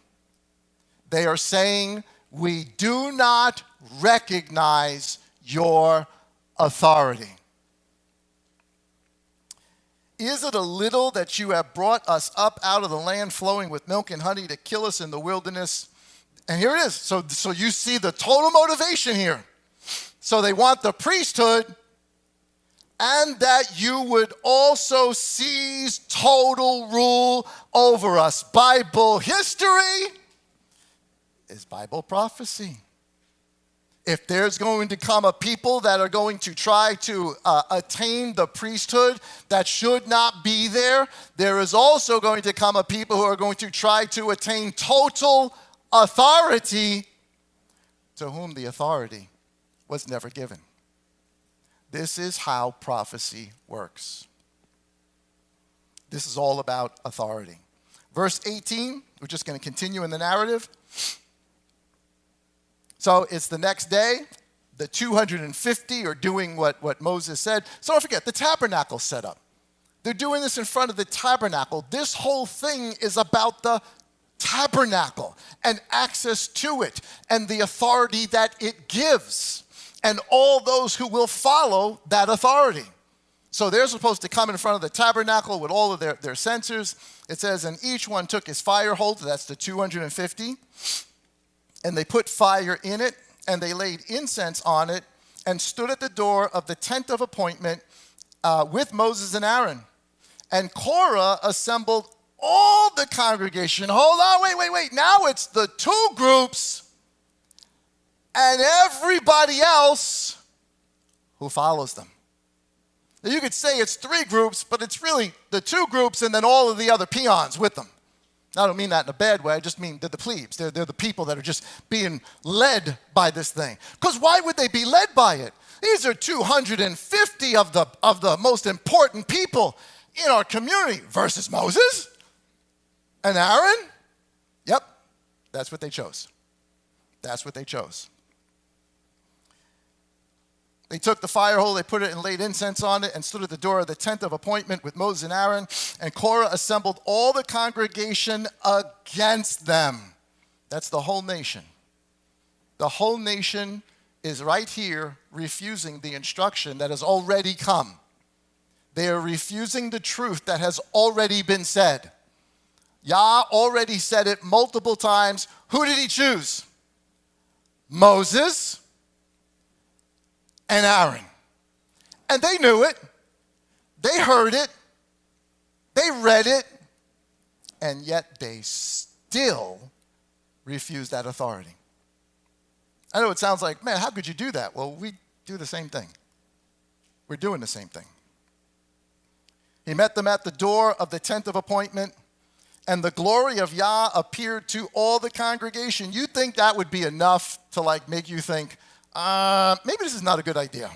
They are saying, we do not recognize your authority. Is it a little that you have brought us up out of the land flowing with milk and honey to kill us in the wilderness? And here it is. So you see the total motivation here. So they want the priesthood, and that you would also seize total rule over us. Bible history is Bible prophecy. If there's going to come a people that are going to try to attain the priesthood that should not be there, there is also going to come a people who are going to try to attain total authority to whom the authority was never given. This is how prophecy works. This is all about authority. Verse 18, we're just going to continue in the narrative. So it's the next day. The 250 are doing what Moses said. So don't forget, the tabernacle's set up. They're doing this in front of the tabernacle. This whole thing is about the tabernacle and access to it and the authority that it gives and all those who will follow that authority. So they're supposed to come in front of the tabernacle with all of their censers. It says, and each one took his fire holder, that's the 250, and they put fire in it, and they laid incense on it, and stood at the door of the tent of appointment with Moses and Aaron. And Korah assembled all the congregation. Hold on, wait. Now it's the two groups and everybody else who follows them. Now you could say it's three groups, but it's really the two groups and then all of the other peons with them. I don't mean that in a bad way. I just mean they're the plebes. They're the people that are just being led by this thing. Because why would they be led by it? These are 250 of the most important people in our community versus Moses and Aaron. Yep, that's what they chose. That's what they chose. They took the fire hole, they put it and laid incense on it, and stood at the door of the tent of appointment with Moses and Aaron. And Korah assembled all the congregation against them. That's the whole nation. The whole nation is right here refusing the instruction that has already come. They are refusing the truth that has already been said. Yah already said it multiple times. Who did he choose? Moses and Aaron. And they knew it. They heard it. They read it. And yet they still refuse that authority. I know it sounds like, man, how could you do that? Well, we do the same thing. We're doing the same thing. He met them at the door of the tent of appointment, and the glory of Yah appeared to all the congregation. You think that would be enough to make you think, maybe this is not a good idea.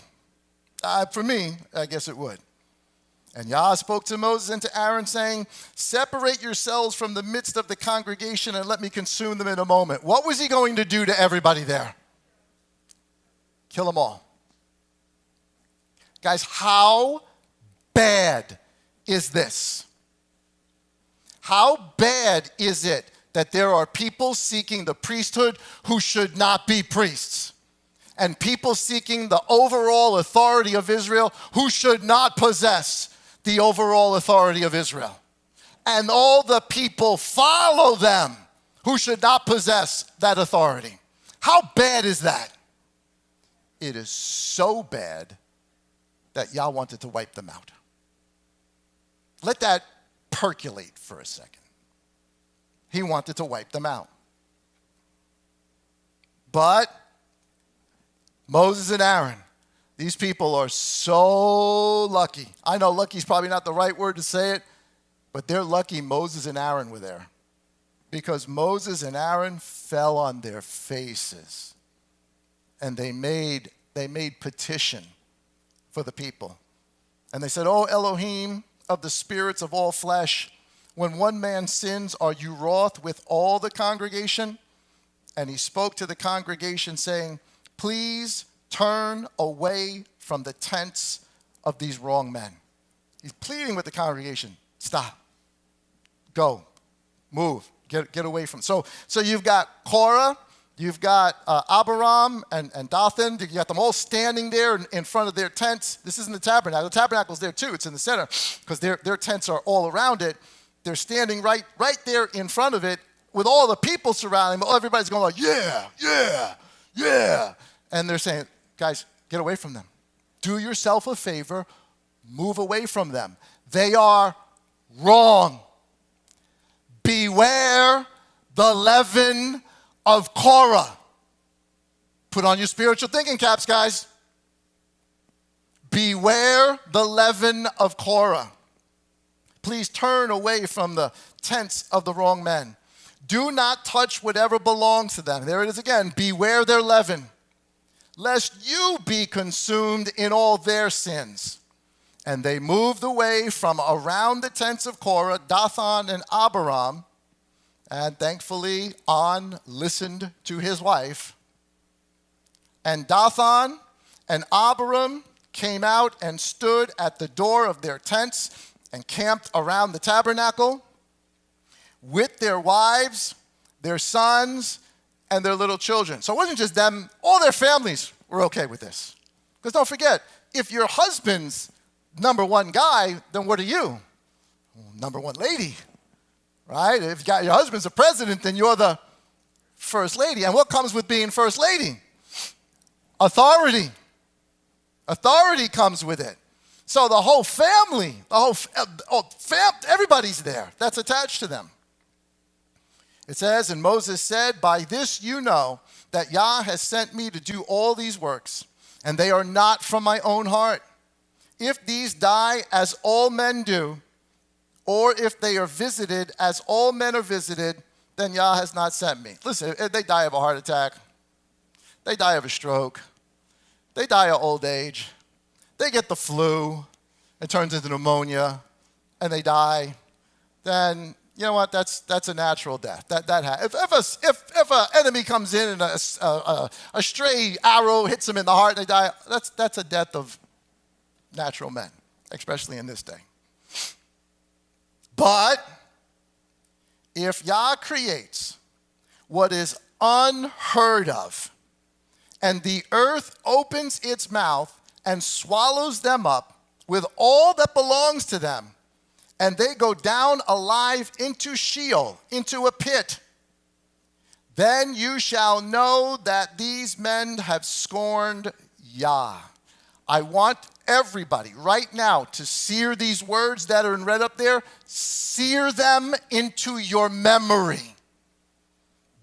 For me, I guess it would. And Yah spoke to Moses and to Aaron, saying, separate yourselves from the midst of the congregation and let me consume them in a moment. What was he going to do to everybody there? Kill them all. Guys, how bad is this? How bad is it that there are people seeking the priesthood who should not be priests? And people seeking the overall authority of Israel who should not possess the overall authority of Israel. And all the people follow them who should not possess that authority. How bad is that? It is so bad that Yah wanted to wipe them out. Let that percolate for a second. He wanted to wipe them out. But Moses and Aaron, these people are so lucky. I know lucky is probably not the right word to say it, but they're lucky Moses and Aaron were there. Because Moses and Aaron fell on their faces. And they made petition for the people. And they said, "O Elohim of the spirits of all flesh, when one man sins, are you wroth with all the congregation?" And he spoke to the congregation, saying, "Please turn away from the tents of these wrong men." He's pleading with the congregation. Stop. Go. Move. Get away from. So you've got Korah, you've got Abiram and Dathan. You got them all standing there in front of their tents. This isn't the tabernacle. The tabernacle's there too. It's in the center because their tents are all around it. They're standing right there in front of it with all the people surrounding them. Everybody's going like, yeah, yeah, yeah. And they're saying, guys, get away from them. Do yourself a favor. Move away from them. They are wrong. Beware the leaven of Korah. Put on your spiritual thinking caps, guys. Beware the leaven of Korah. Please turn away from the tents of the wrong men. Do not touch whatever belongs to them. There it is again. Beware their leaven, lest you be consumed in all their sins. And they moved away from around the tents of Korah, Dathan and Abiram. And thankfully, On listened to his wife. And Dathan and Abiram came out and stood at the door of their tents and camped around the tabernacle with their wives, their sons, and their little children. So it wasn't just them. All their families were okay with this. Because don't forget, if your husband's number one guy, then what are you? Number one lady, right? If your husband's a president, then you're the first lady. And what comes with being first lady? Authority. Authority comes with it. So the whole family, everybody's there. That's attached to them. It says, and Moses said, by this you know that Yah has sent me to do all these works, and they are not from my own heart. If these die as all men do, or if they are visited as all men are visited, then Yah has not sent me. Listen, if they die of a heart attack, they die of a stroke, they die of old age, they get the flu, it turns into pneumonia, and they die, then, you know what? That's a natural death. If an enemy comes in and a stray arrow hits them in the heart and they die, that's a death of natural men, especially in this day. But if Yah creates what is unheard of, and the earth opens its mouth and swallows them up with all that belongs to them, and they go down alive into Sheol, into a pit, then you shall know that these men have scorned Yah. I want everybody right now to sear these words that are read up there, sear them into your memory.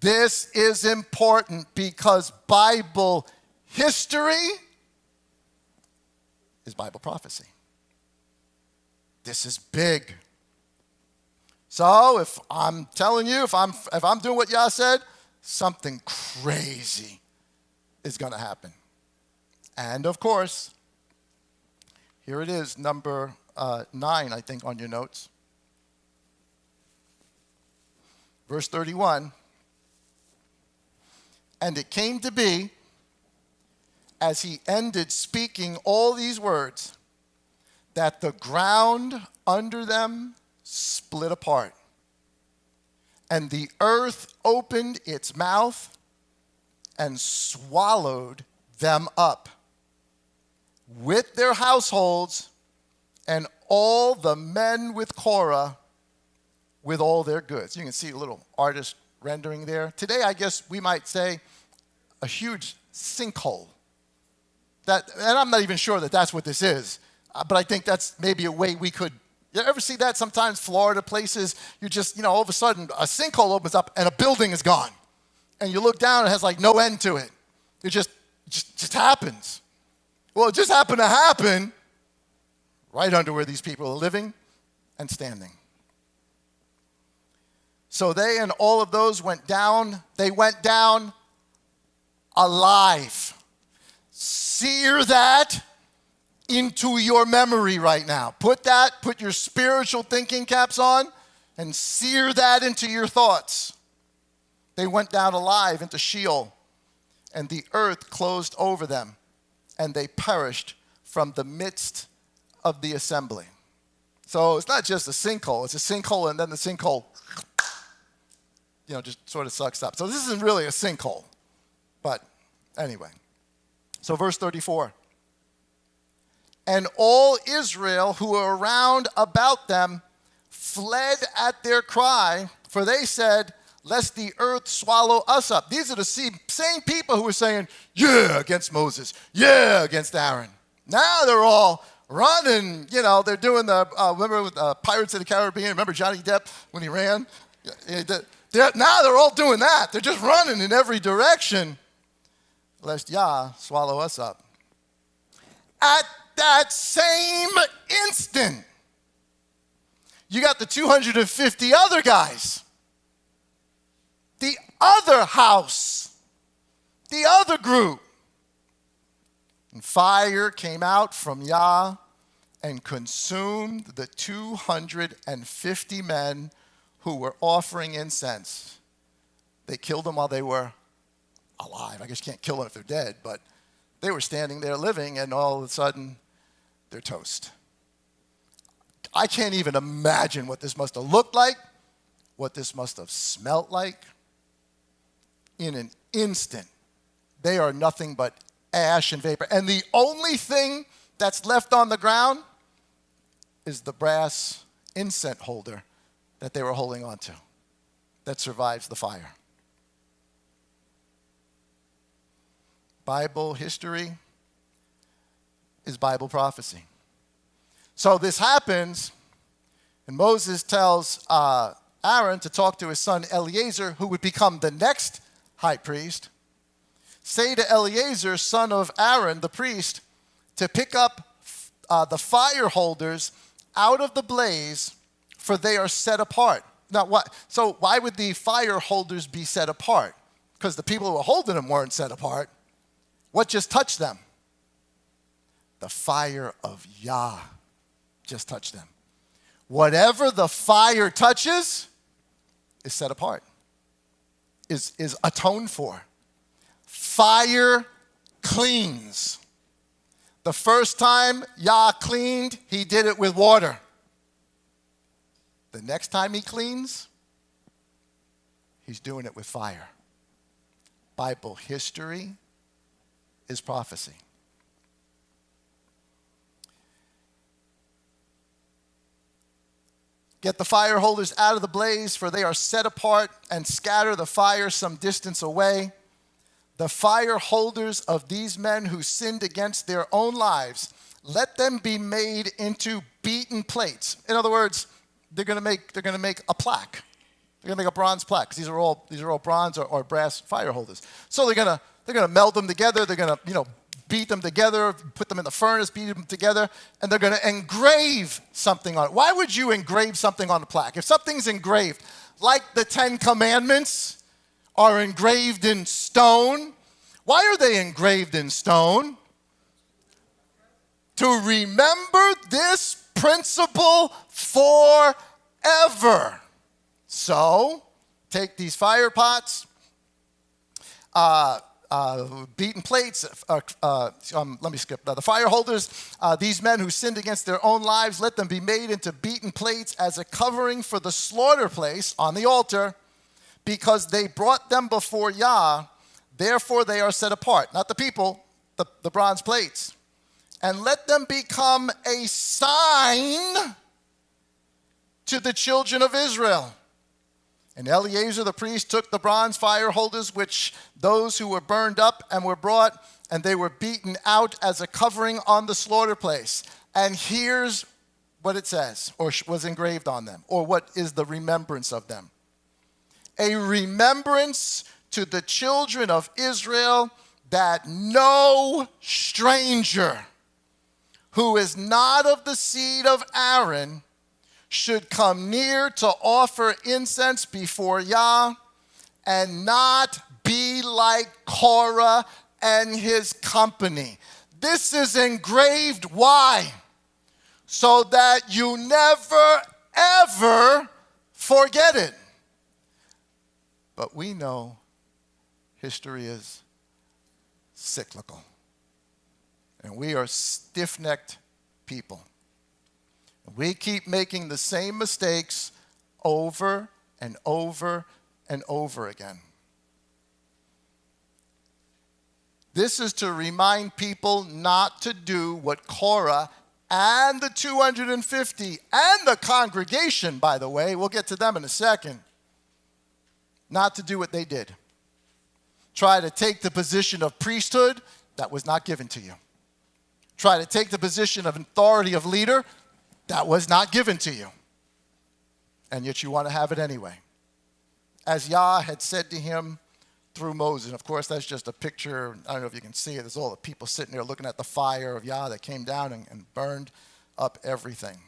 This is important because Bible history is Bible prophecy. This is big. So if I'm telling you, if I'm doing what Yah said, something crazy is going to happen. And of course, here it is, number 9, I think, on your notes. Verse 31. And it came to be, as he ended speaking all these words, that the ground under them split apart, and the earth opened its mouth and swallowed them up, with their households and all the men with Korah with all their goods. You can see a little artist rendering there. Today, I guess we might say a huge sinkhole. And I'm not even sure that that's what this is, but I think that's maybe a way we could. You ever see that? Sometimes Florida places, you just, all of a sudden a sinkhole opens up and a building is gone. And you look down and it has like no end to it. It just happens. Well, it just happened to happen right under where these people are living and standing. So they and all of those went down. They went down alive. Sear that into your memory right now. Put your spiritual thinking caps on and sear that into your thoughts. They went down alive into Sheol, and the earth closed over them, and they perished from the midst of the assembly. So it's not just a sinkhole. It's a sinkhole, and then the sinkhole, just sort of sucks up. So this isn't really a sinkhole. But anyway. So verse 34. And all Israel who were around about them fled at their cry, for they said, lest the earth swallow us up. These are the same people who were saying, yeah, against Moses, yeah, against Aaron. Now they're all running, they're doing remember with Pirates of the Caribbean, remember Johnny Depp when he ran? Now they're all doing that. They're just running in every direction, lest Yah swallow us up. At that same instant, you got the 250 other guys, the other house, the other group. And fire came out from Yah and consumed the 250 men who were offering incense. They killed them while they were alive. I guess you can't kill them if they're dead, but they were standing there living, and all of a sudden, they're toast. I can't even imagine what this must have looked like, what this must have smelt like. In an instant, they are nothing but ash and vapor. And the only thing that's left on the ground is the brass incense holder that they were holding on to that survives the fire. Bible history is Bible prophecy. So this happens, and Moses tells Aaron to talk to his son Eleazar, who would become the next high priest. Say to Eleazar, son of Aaron, the priest, to pick up the fire holders out of the blaze, for they are set apart. Now, what? So why would the fire holders be set apart? Because the people who were holding them weren't set apart. What just touched them? The fire of Yah just touched them. Whatever the fire touches is set apart, is atoned for. Fire cleans. The first time Yah cleaned, he did it with water. The next time he cleans, he's doing it with fire. Bible history is prophecy. Get the fire holders out of the blaze, for they are set apart, and scatter the fire some distance away. The fire holders of these men who sinned against their own lives, let them be made into beaten plates. In other words, they're going to make a plaque. They're going to make a bronze plaque, because these are all bronze or brass fire holders. So they're going to meld them together. They're going to beat them together, put them in the furnace, beat them together, and they're going to engrave something on it. Why would you engrave something on a plaque? If something's engraved, like the 10 Commandments are engraved in stone. Why are they engraved in stone? To remember this principle forever. So, take these fire pots, beaten plates, let me skip. The fire holders, these men who sinned against their own lives, let them be made into beaten plates as a covering for the slaughter place on the altar, because they brought them before Yah, therefore they are set apart. Not the people, the bronze plates. And let them become a sign to the children of Israel. And Eleazar the priest took the bronze fire holders, which those who were burned up and were brought, and they were beaten out as a covering on the slaughter place. And here's what it says, or was engraved on them, or what is the remembrance of them. A remembrance to the children of Israel, that no stranger who is not of the seed of Aaron should come near to offer incense before Yah, and not be like Korah and his company. This is engraved. Why? So that you never, ever forget it. But we know history is cyclical. And we are stiff-necked people. We keep making the same mistakes over and over and over again. This is to remind people not to do what Korah and the 250 and the congregation, by the way, we'll get to them in a second, not to do what they did. Try to take the position of priesthood that was not given to you. Try to take the position of authority of leader that was not given to you. And yet you want to have it anyway. As Yah had said to him through Moses. And of course, that's just a picture. I don't know if you can see it. There's all the people sitting there looking at the fire of Yah that came down and burned up everything.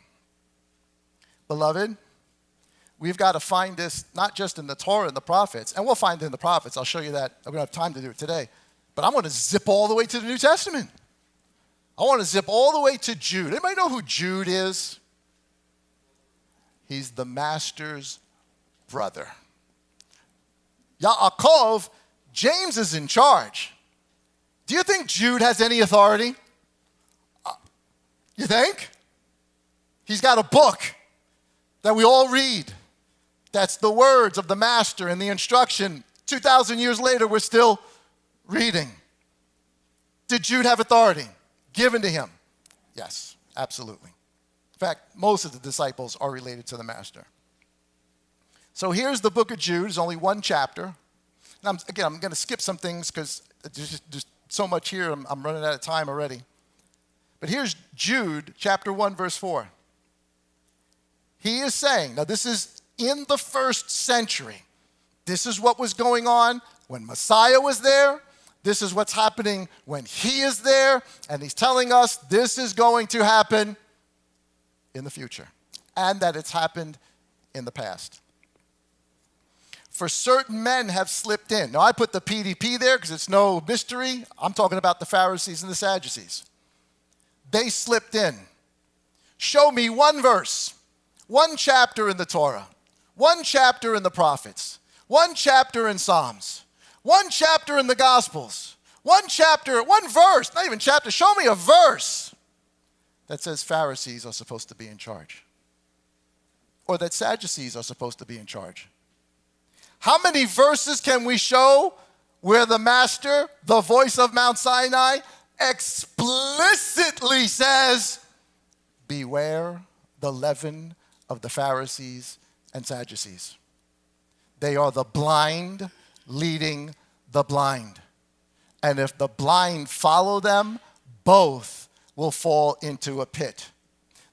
Beloved, we've got to find this not just in the Torah and the prophets. And we'll find it in the prophets. I'll show you that. We don't have time to do it today. But I want to zip all the way to the New Testament. I want to zip all the way to Jude. Anybody know who Jude is? He's the master's brother. Yaakov, James is in charge. Do you think Jude has any authority? You think? He's got a book that we all read. That's the words of the master and the instruction. 2,000 years later, we're still reading. Did Jude have authority given to him? Yes, absolutely. In fact, most of the disciples are related to the master. So here's the book of Jude. There's only one chapter. And I'm going to skip some things because there's just so much here. I'm running out of time already. But here's Jude, chapter 1, verse 4. He is saying, now this is in the first century. This is what was going on when Messiah was there. This is what's happening when he is there. And he's telling us this is going to happen in the future. And that it's happened in the past. For certain men have slipped in. Now I put the PDP there because it's no mystery. I'm talking about the Pharisees and the Sadducees. They slipped in. Show me one verse, one chapter in the Torah, one chapter in the prophets, one chapter in Psalms, one chapter in the Gospels, one chapter, one verse, not even chapter, show me a verse that says Pharisees are supposed to be in charge, or that Sadducees are supposed to be in charge. How many verses can we show where the Master, the voice of Mount Sinai, explicitly says, beware the leaven of the Pharisees and Sadducees? They are the blind leading the blind. And if the blind follow them, both will fall into a pit.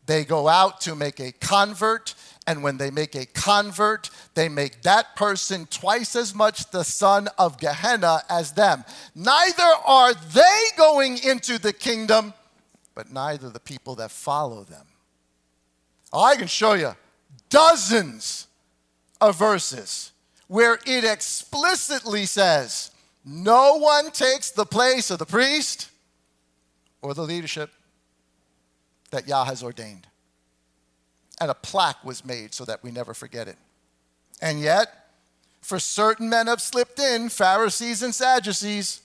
They go out to make a convert, and when they make a convert, they make that person twice as much the son of Gehenna as them. Neither are they going into the kingdom, but neither the people that follow them. I can show you dozens of verses where it explicitly says, no one takes the place of the priest or the leadership that Yah has ordained. And a plaque was made so that we never forget it. And yet, for certain men have slipped in, Pharisees and Sadducees,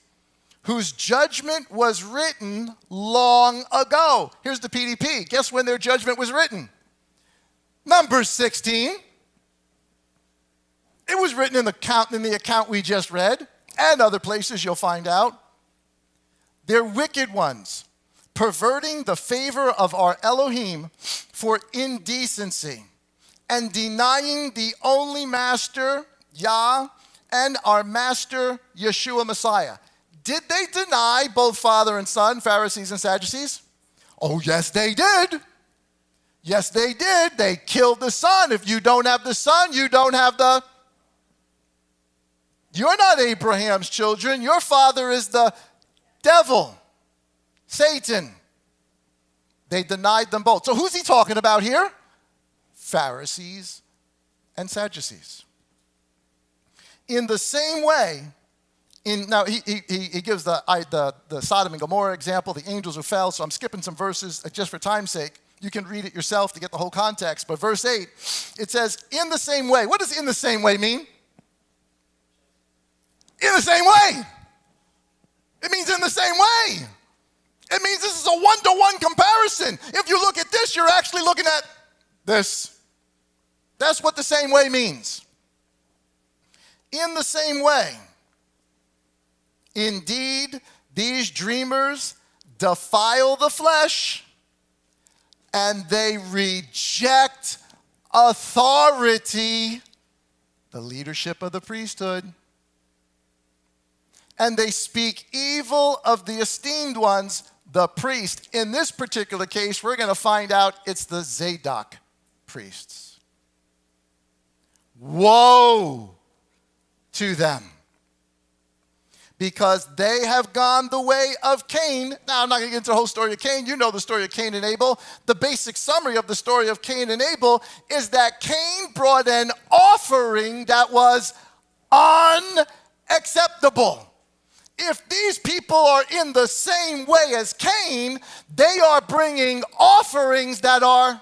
whose judgment was written long ago. Here's the PDP. Guess when their judgment was written? Numbers 16. It was written in the account we just read, and other places you'll find out. They're wicked ones, perverting the favor of our Elohim for indecency, and denying the only Master, Yah, and our Master, Yeshua Messiah. Did they deny both Father and Son, Pharisees and Sadducees? Oh, yes, they did. Yes, they did. They killed the Son. If you don't have the Son, you don't have the... You're not Abraham's children. Your father is the devil, Satan. They denied them both. So who's he talking about here? Pharisees and Sadducees. In the same way, now he gives the Sodom and Gomorrah example, the angels who fell, so I'm skipping some verses just for time's sake. You can read it yourself to get the whole context. But verse 8, it says, in the same way. What does in the same way mean? In the same way. It means in the same way. It means this is a one-to-one comparison. If you look at this, you're actually looking at this. That's what the same way means. In the same way, indeed, these dreamers defile the flesh, and they reject authority, the leadership of the priesthood. And they speak evil of the esteemed ones, the priest. In this particular case, we're going to find out it's the Zadok priests. Woe to them, because they have gone the way of Cain. Now, I'm not going to get into the whole story of Cain. You know the story of Cain and Abel. The basic summary of the story of Cain and Abel is that Cain brought an offering that was unacceptable. If these people are in the same way as Cain, they are bringing offerings that are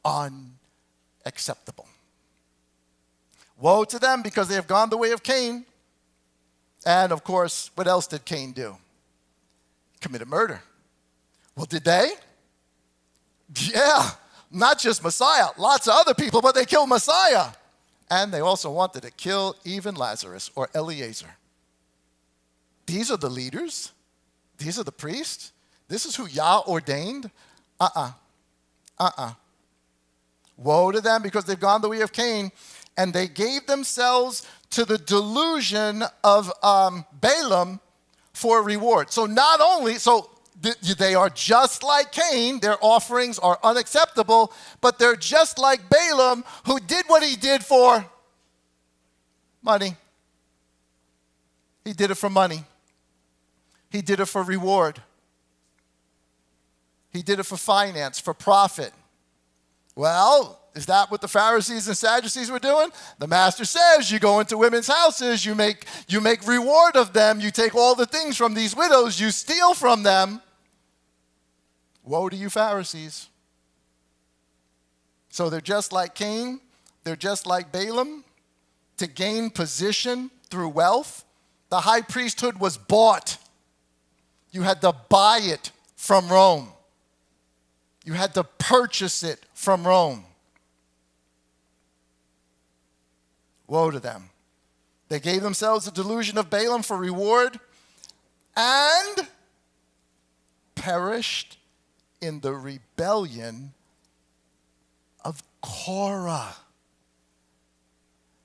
unacceptable. Woe to them, because they have gone the way of Cain. And of course, what else did Cain do? Committed murder. Well, did they? Yeah, not just Messiah, lots of other people, but they killed Messiah. And they also wanted to kill even Lazarus or Eliezer. These are the leaders. These are the priests. This is who Yah ordained. Woe to them, because they've gone the way of Cain, and they gave themselves to the delusion of Balaam for a reward. So not only, they are just like Cain, their offerings are unacceptable, but they're just like Balaam, who did what he did for money. He did it for money. He did it for reward. He did it for finance, for profit. Well, is that what the Pharisees and Sadducees were doing? The master says you go into women's houses, you make reward of them, you take all the things from these widows, you steal from them. Woe to you, Pharisees. So they're just like Cain, They're just like Balaam. To gain position through wealth, the high priesthood was bought. You had to buy it from Rome. You had to purchase it from Rome. Woe to them. They gave themselves the delusion of Balaam for reward and perished in the rebellion of Korah.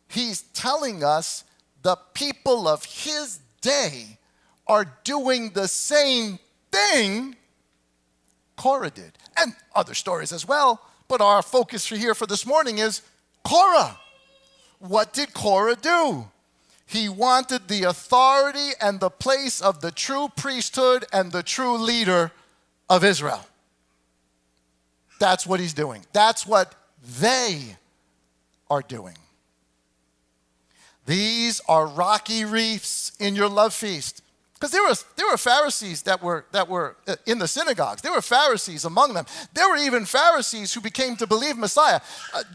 He's telling us the people of his day are doing the same thing Korah did. And other stories as well, but our focus here for this morning is Korah. What did Korah do? He wanted the authority and the place of the true priesthood and the true leader of Israel. That's what he's doing. That's what they are doing. These are rocky reefs in your love feast. Because there were Pharisees that were in the synagogues. There were Pharisees among them. There were even Pharisees who became to believe Messiah.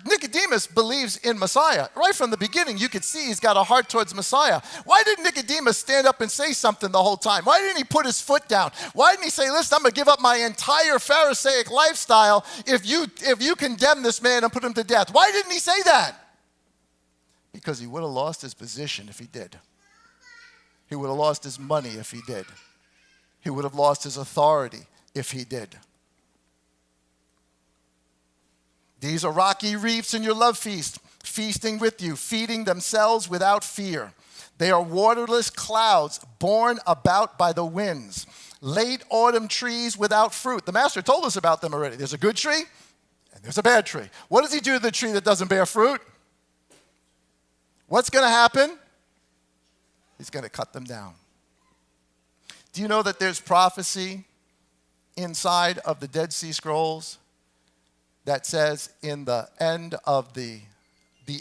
Nicodemus believes in Messiah. Right from the beginning, you could see he's got a heart towards Messiah. Why didn't Nicodemus stand up and say something the whole time? Why didn't he put his foot down? Why didn't he say, listen, I'm going to give up my entire Pharisaic lifestyle if you condemn this man and put him to death? Why didn't he say that? Because he would have lost his position if he did. He would have lost his money if he did. He would have lost his authority if he did. These are rocky reefs in your love feast, feasting with you, feeding themselves without fear. They are waterless clouds borne about by the winds, late autumn trees without fruit. The master told us about them already. There's a good tree and there's a bad tree. What does he do to the tree that doesn't bear fruit? What's going to happen? He's going to cut them down. Do you know that there's prophecy inside of the Dead Sea Scrolls that says in the end of the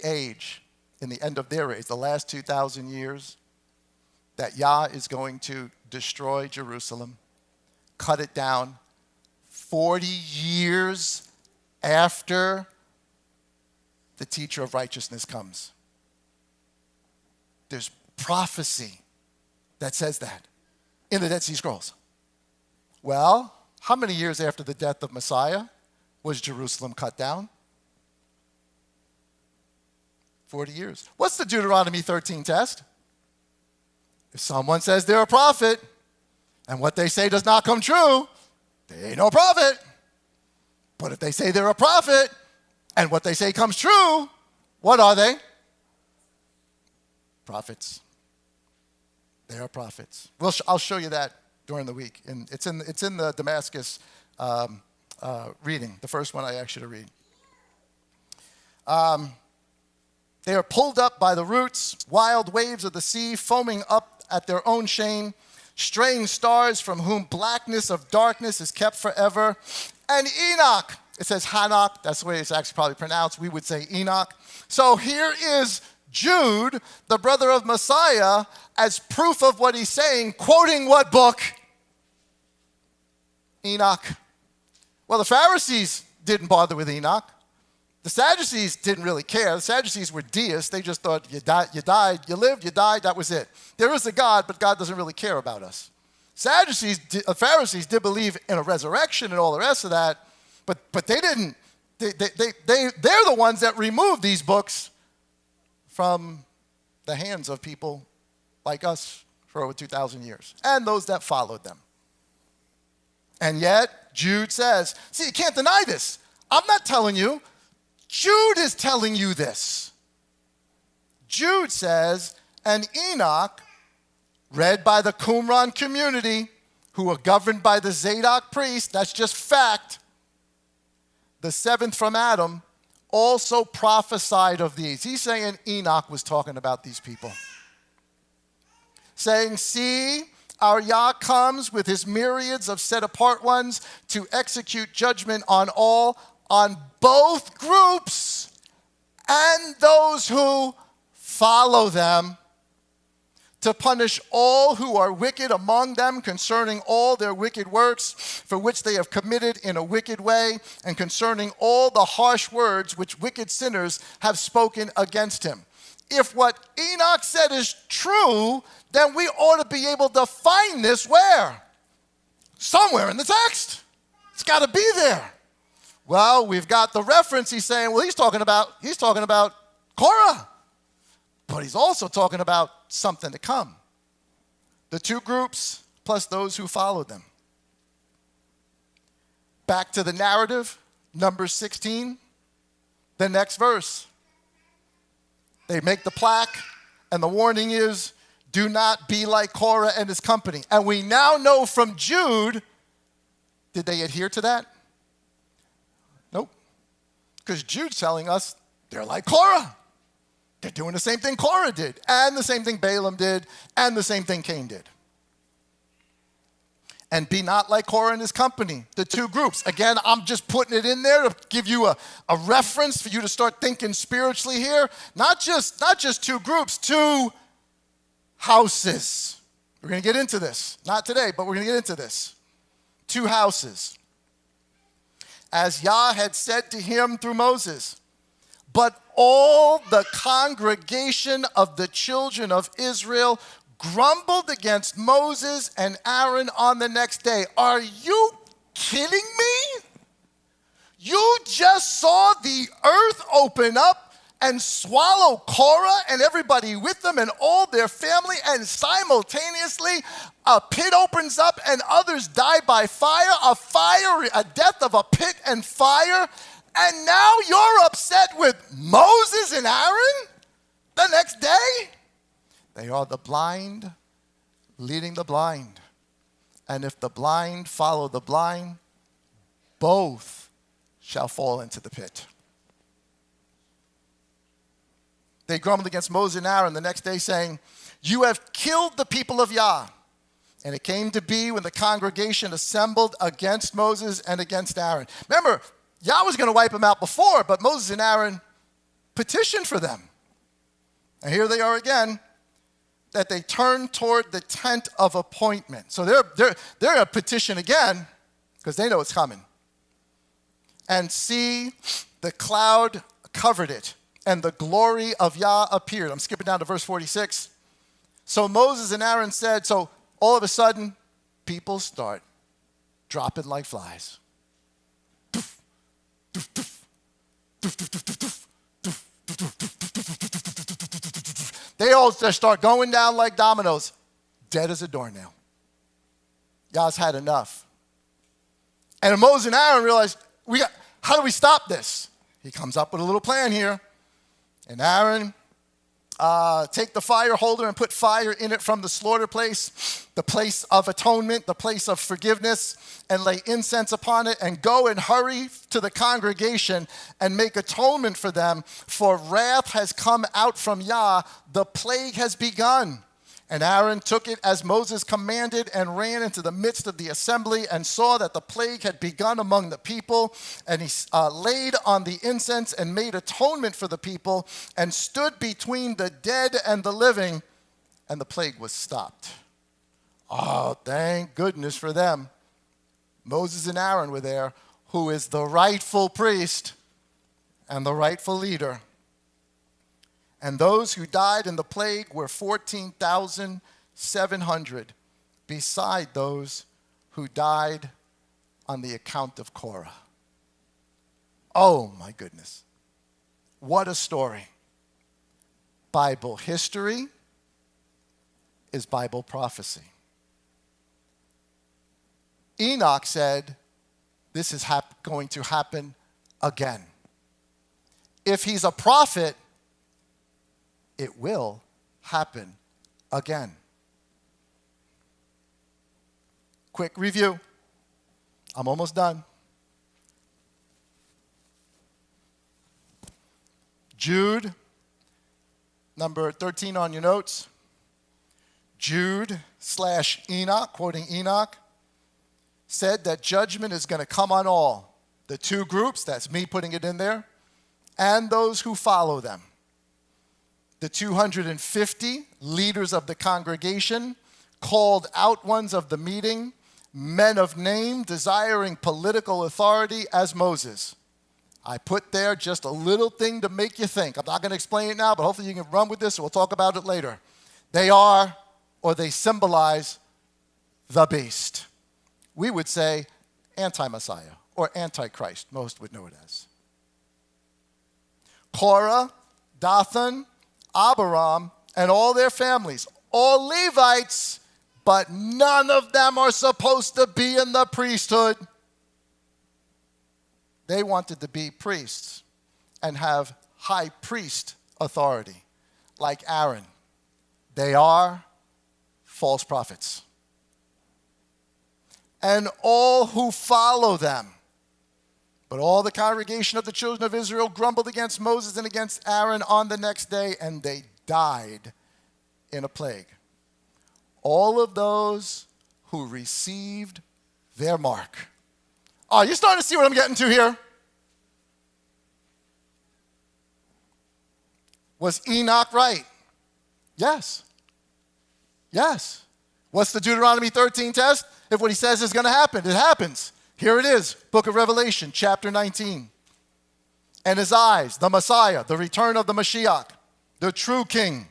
age, in the end of their age, the last 2,000 years, that Yah is going to destroy Jerusalem, cut it down 40 years after the teacher of righteousness comes. There's prophecy that says that in the Dead Sea Scrolls. Well, how many years after the death of Messiah was Jerusalem cut down? 40 years. What's the Deuteronomy 13 test? If someone says they're a prophet and what they say does not come true, they ain't no prophet. But if they say they're a prophet and what they say comes true, what are they? Prophets. They are prophets. I'll show you that during the week. And it's in the Damascus reading, the first one I asked you to read. They are pulled up by the roots, wild waves of the sea, foaming up at their own shame, straying stars from whom blackness of darkness is kept forever. And Enoch, it says Hanok, that's the way it's actually probably pronounced. We would say Enoch. So here is Jude, the brother of Messiah, as proof of what he's saying, quoting what book? Enoch. Well, the Pharisees didn't bother with Enoch. The Sadducees didn't really care. The Sadducees were deists. They just thought you died, you lived, you died, that was it. There is a God, but God doesn't really care about us. Pharisees did believe in a resurrection and all the rest of that, but they didn't. They're the ones that removed these books from the hands of people like us for over 2,000 years, and those that followed them. And yet, Jude says, see, you can't deny this. I'm not telling you. Jude is telling you this. Jude says, and Enoch, read by the Qumran community, who are governed by the Zadok priest, that's just fact, the seventh from Adam, also prophesied of these. He's saying Enoch was talking about these people. Saying, see, our Yah comes with his myriads of set-apart ones to execute judgment on all, on both groups and those who follow them, to punish all who are wicked among them concerning all their wicked works for which they have committed in a wicked way, and concerning all the harsh words which wicked sinners have spoken against him. If what Enoch said is true, then we ought to be able to find this where? Somewhere in the text. It's got to be there. Well, we've got the reference. He's saying, well, he's talking about Korah. But he's also talking about something to come. The two groups plus those who followed them. Back to the narrative, Numbers 16, the next verse. They make the plaque, and the warning is, do not be like Korah and his company. And we now know from Jude, did they adhere to that? Nope. Because Jude's telling us they're like Korah. They're doing the same thing Korah did, and the same thing Balaam did, and the same thing Cain did. And be not like Korah and his company, the two groups. Again, I'm just putting it in there to give you a reference for you to start thinking spiritually here. Not just two groups, two houses. We're going to get into this. Not today, but we're going to get into this. Two houses. As Yah had said to him through Moses, but all the congregation of the children of Israel grumbled against Moses and Aaron on the next day. Are you kidding me? You just saw the earth open up and swallow Korah and everybody with them and all their family, and simultaneously a pit opens up and others die by fire, a death of a pit and fire. And now you're upset with Moses and Aaron the next day? They are the blind leading the blind. And if the blind follow the blind, both shall fall into the pit. They grumbled against Moses and Aaron the next day, saying, you have killed the people of Yah. And it came to be when the congregation assembled against Moses and against Aaron. Remember, Yah was going to wipe them out before, but Moses and Aaron petitioned for them. And here they are again, that they turn toward the tent of appointment. So they're going to petition again because they know it's coming. And see, the cloud covered it, and the glory of Yah appeared. I'm skipping down to verse 46. So Moses and Aaron said, so all of a sudden, people start dropping like flies. They all just start going down like dominoes, dead as a doornail. Yah's had enough. And Moses and Aaron realized, how do we stop this? He comes up with a little plan here. And Aaron, take the fire holder and put fire in it from the slaughter place, the place of atonement, the place of forgiveness, and lay incense upon it, and go and hurry to the congregation and make atonement for them, for wrath has come out from Yah, the plague has begun. And Aaron took it as Moses commanded and ran into the midst of the assembly and saw that the plague had begun among the people. And he laid on the incense and made atonement for the people and stood between the dead and the living, and the plague was stopped. Oh, thank goodness for them. Moses and Aaron were there, who is the rightful priest and the rightful leader. And those who died in the plague were 14,700, beside those who died on the account of Korah. Oh, my goodness. What a story. Bible history is Bible prophecy. Enoch said, this is going to happen again. If he's a prophet, it will happen again. Quick review. I'm almost done. Jude, number 13 on your notes. Jude/Enoch, quoting Enoch, said that judgment is going to come on all. The two groups, that's me putting it in there, and those who follow them. The 250 leaders of the congregation called out ones of the meeting, men of name desiring political authority as Moses. I put there just a little thing to make you think. I'm not going to explain it now, but hopefully you can run with this and we'll talk about it later. They are, or they symbolize, the beast. We would say anti-Messiah or antichrist, most would know it as. Korah, Dathan, Abiram, and all their families, all Levites, but none of them are supposed to be in the priesthood. They wanted to be priests and have high priest authority, like Aaron. They are false prophets. And all who follow them. But all the congregation of the children of Israel grumbled against Moses and against Aaron on the next day, and they died in a plague. All of those who received their mark. Oh, you're starting to see what I'm getting to here? Was Enoch right? Yes. Yes. What's the Deuteronomy 13 test? If what he says is going to happen, it happens. Here it is, book of Revelation, chapter 19. And his eyes, the Messiah, the return of the Mashiach, the true king.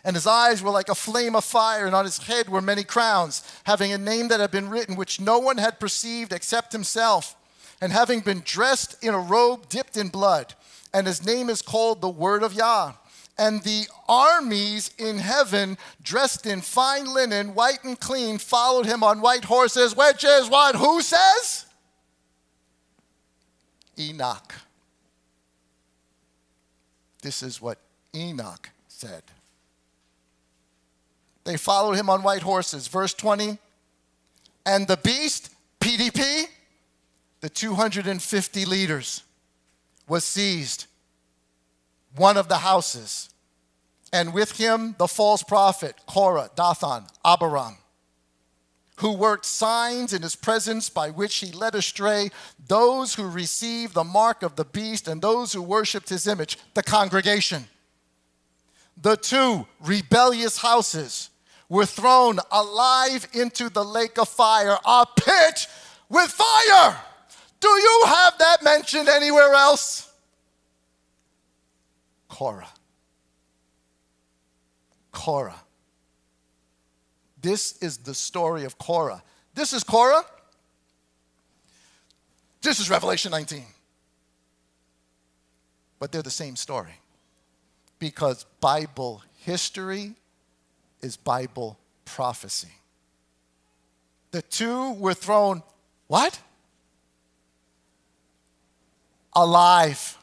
And his eyes were like a flame of fire, and on his head were many crowns, having a name that had been written, which no one had perceived except himself. And having been dressed in a robe dipped in blood. And his name is called the Word of Yah. And the armies in heaven, dressed in fine linen, white and clean, followed him on white horses, which is what? Who says? Enoch. This is what Enoch said. They followed him on white horses. Verse 20. And the beast, PDP, the 250 leaders, was seized, one of the houses, and with him the false prophet, Korah, Dathan, Abiram, who worked signs in his presence by which he led astray those who received the mark of the beast and those who worshipped his image, the congregation. The two rebellious houses were thrown alive into the lake of fire, a pit with fire. Do you have that mentioned anywhere else? Korah. Korah. This is the story of Korah. This is Korah. This is Revelation 19. But they're the same story. Because Bible history is Bible prophecy. The two were thrown, what? Alive.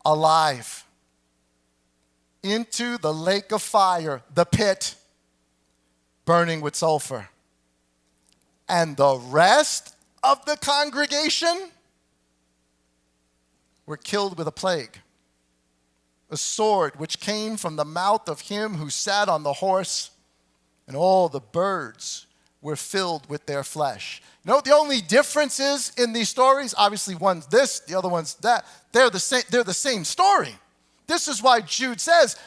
Alive. Into the lake of fire, the pit, burning with sulfur. And the rest of the congregation were killed with a plague. A sword which came from the mouth of him who sat on the horse, and all the birds were filled with their flesh. You know what the only difference is in these stories? Obviously, one's this, the other one's that. They're the same story. This is why Jude says,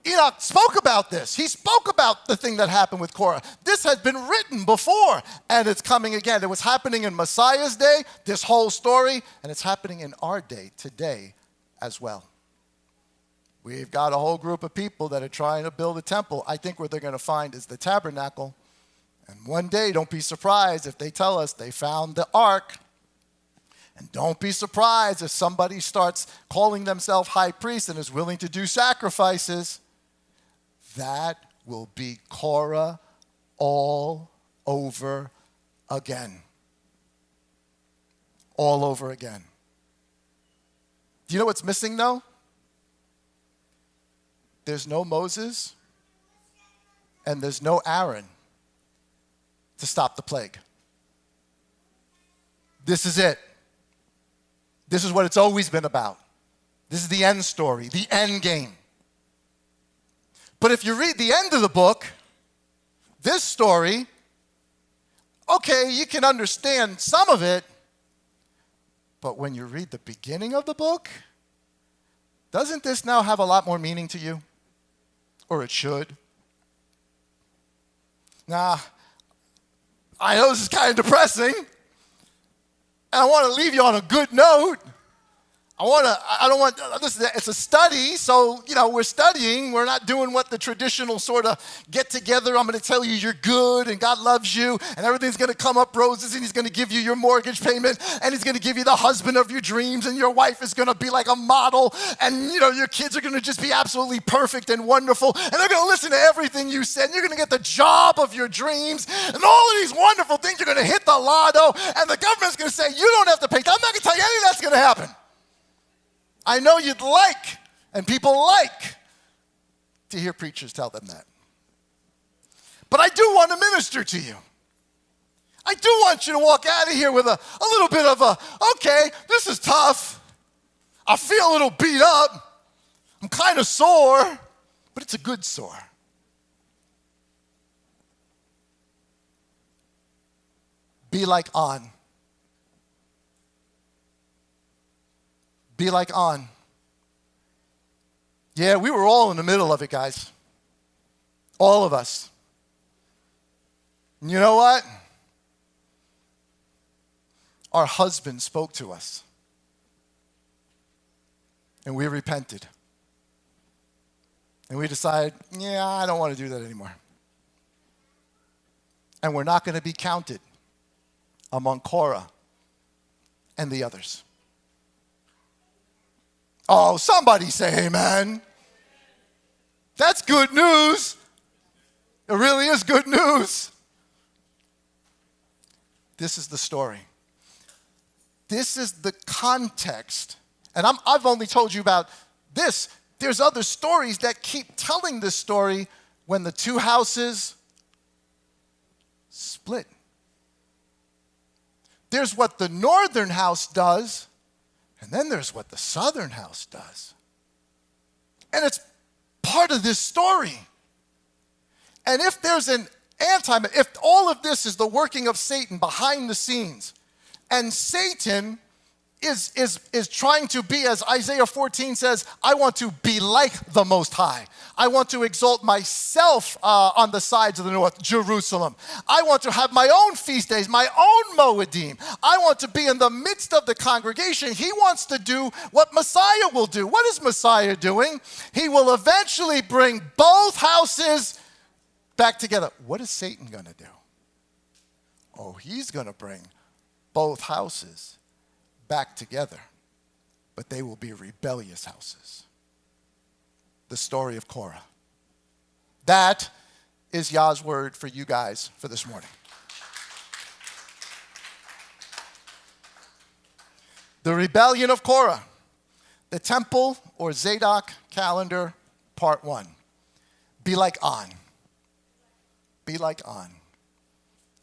Enoch spoke about this. He spoke about the thing that happened with Korah. This has been written before, and it's coming again. It was happening in Messiah's day, this whole story, and it's happening in our day, today, as well. We've got a whole group of people that are trying to build a temple. I think what they're going to find is the tabernacle. And one day, don't be surprised if they tell us they found the ark. And don't be surprised if somebody starts calling themselves high priest and is willing to do sacrifices. That will be Korah all over again. All over again. Do you know what's missing, though? There's no Moses and there's no Aaron to stop the plague. This is it. This is what it's always been about. This is the end story, the end game. But if you read the end of the book, this story, okay, you can understand some of it, but when you read the beginning of the book, Doesn't this now have a lot more meaning to you? Or it should? Now, I know this is kind of depressing, and I want to leave you on a good note. It's a study, so, we're studying. We're not doing what the traditional sort of get together. I'm going to tell you you're good and God loves you and everything's going to come up roses and he's going to give you your mortgage payment and he's going to give you the husband of your dreams and your wife is going to be like a model and, your kids are going to just be absolutely perfect and wonderful and they're going to listen to everything you said and you're going to get the job of your dreams and all of these wonderful things. You're going to hit the lotto and the government's going to say, you don't have to pay. I'm not going to tell you any of that's going to happen. I know you'd like, and people like, to hear preachers tell them that. But I do want to minister to you. I do want you to walk out of here with a little bit of okay, this is tough. I feel a little beat up. I'm kind of sore, but it's a good sore. Be like On. Be like On. Yeah, we were all in the middle of it, guys. All of us. And you know what? Our husband spoke to us. And we repented. And we decided, I don't want to do that anymore. And we're not going to be counted among Korah and the others. Oh, somebody say amen. That's good news. It really is good news. This is the story. This is the context. And I've only told you about this. There's other stories that keep telling this story when the two houses split. There's what the northern house does. And then there's what the southern house does. And it's part of this story. And if there's if all of this is the working of Satan behind the scenes, and Satan is trying to be, as Isaiah 14 says, I want to be like the Most High. I want to exalt myself on the sides of the north, Jerusalem. I want to have my own feast days, my own Moedim. I want to be in the midst of the congregation. He wants to do what Messiah will do. What is Messiah doing? He will eventually bring both houses back together. What is Satan going to do? Oh, he's going to bring both houses back together, but they will be rebellious houses. The story of Korah. That is Yah's word for you guys for this morning. The rebellion of Korah. The temple or Zadok calendar, part 1. Be like On. Be like On.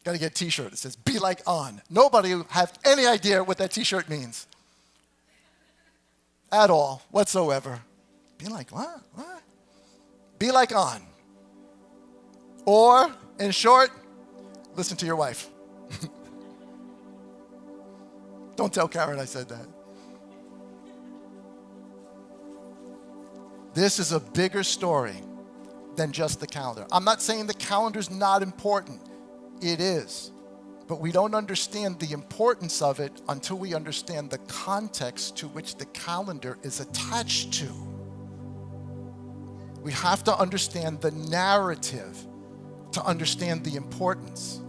Got to get a t-shirt that says, be like On. Nobody will have any idea what that t-shirt means. At all, whatsoever. Be like, what? What? Be like On. Or, in short, listen to your wife. Don't tell Karen I said that. This is a bigger story than just the calendar. I'm not saying the calendar's not important. It is. But we don't understand the importance of it until we understand the context to which the calendar is attached to. We have to understand the narrative to understand the importance.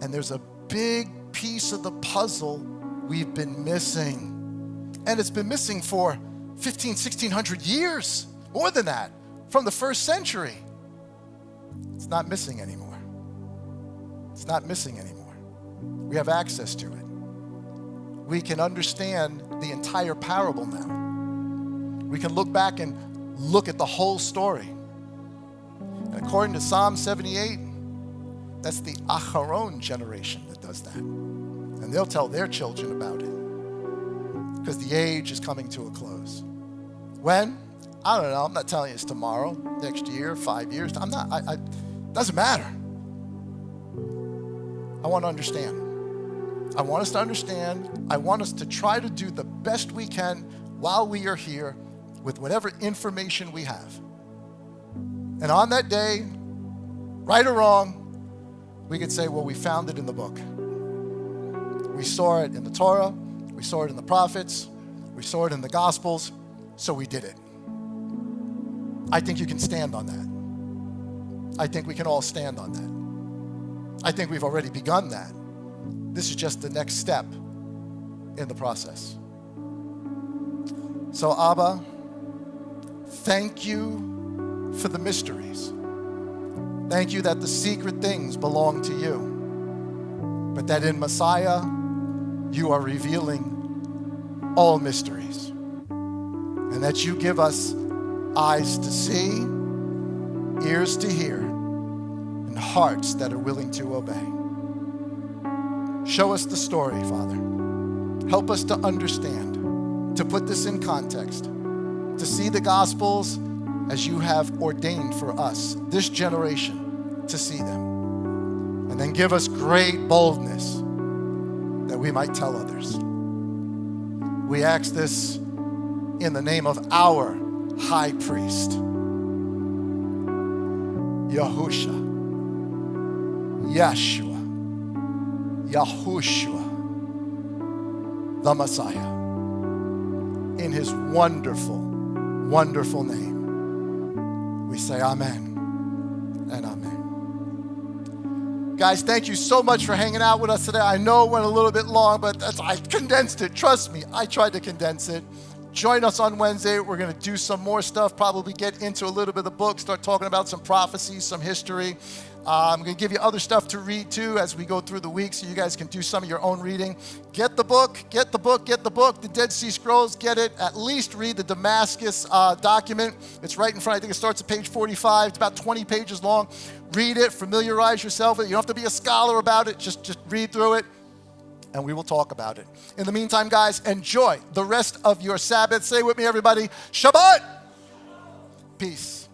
And there's a big piece of the puzzle we've been missing. And it's been missing for 1600 years. More than that. From the first century. It's not missing anymore. It's not missing anymore. We have access to it. We can understand the entire parable now. We can look back and look at the whole story. And according to Psalm 78, that's the Acharon generation that does that. And they'll tell their children about it. Because the age is coming to a close. When? I don't know. I'm not telling you it's tomorrow, next year, 5 years. Doesn't matter. I want to understand. I want us to understand. I want us to try to do the best we can while we are here with whatever information we have. And on that day, right or wrong, we could say, well, we found it in the book. We saw it in the Torah. We saw it in the prophets. We saw it in the Gospels. So we did it. I think you can stand on that. I think we can all stand on that. I think we've already begun that. This is just the next step in the process. So Abba, thank you for the mysteries. Thank you that the secret things belong to you, but that in Messiah, you are revealing all mysteries, and that you give us eyes to see, ears to hear, and hearts that are willing to obey. Show us the story, Father. Help us to understand, to put this in context, to see the Gospels as you have ordained for us, this generation, to see them. And then give us great boldness that we might tell others. We ask this in the name of our high priest, Yahusha, Yahushua, the Messiah, in his wonderful, wonderful name. We say amen and amen. Guys, thank you so much for hanging out with us today. I know it went a little bit long, but I condensed it. Trust me, I tried to condense it. Join us on Wednesday. We're going to do some more stuff, probably get into a little bit of the book, start talking about some prophecies, some history. I'm going to give you other stuff to read too as we go through the week so you guys can do some of your own reading. Get the book, get the book, get the book, the Dead Sea Scrolls, get it. At least read the Damascus document. It's right in front. I think it starts at page 45. It's about 20 pages long. Read it, familiarize yourself with it. You don't have to be a scholar about it. Just read through it, and we will talk about it. In the meantime, guys, enjoy the rest of your Sabbath. Say with me, everybody, Shabbat. Peace.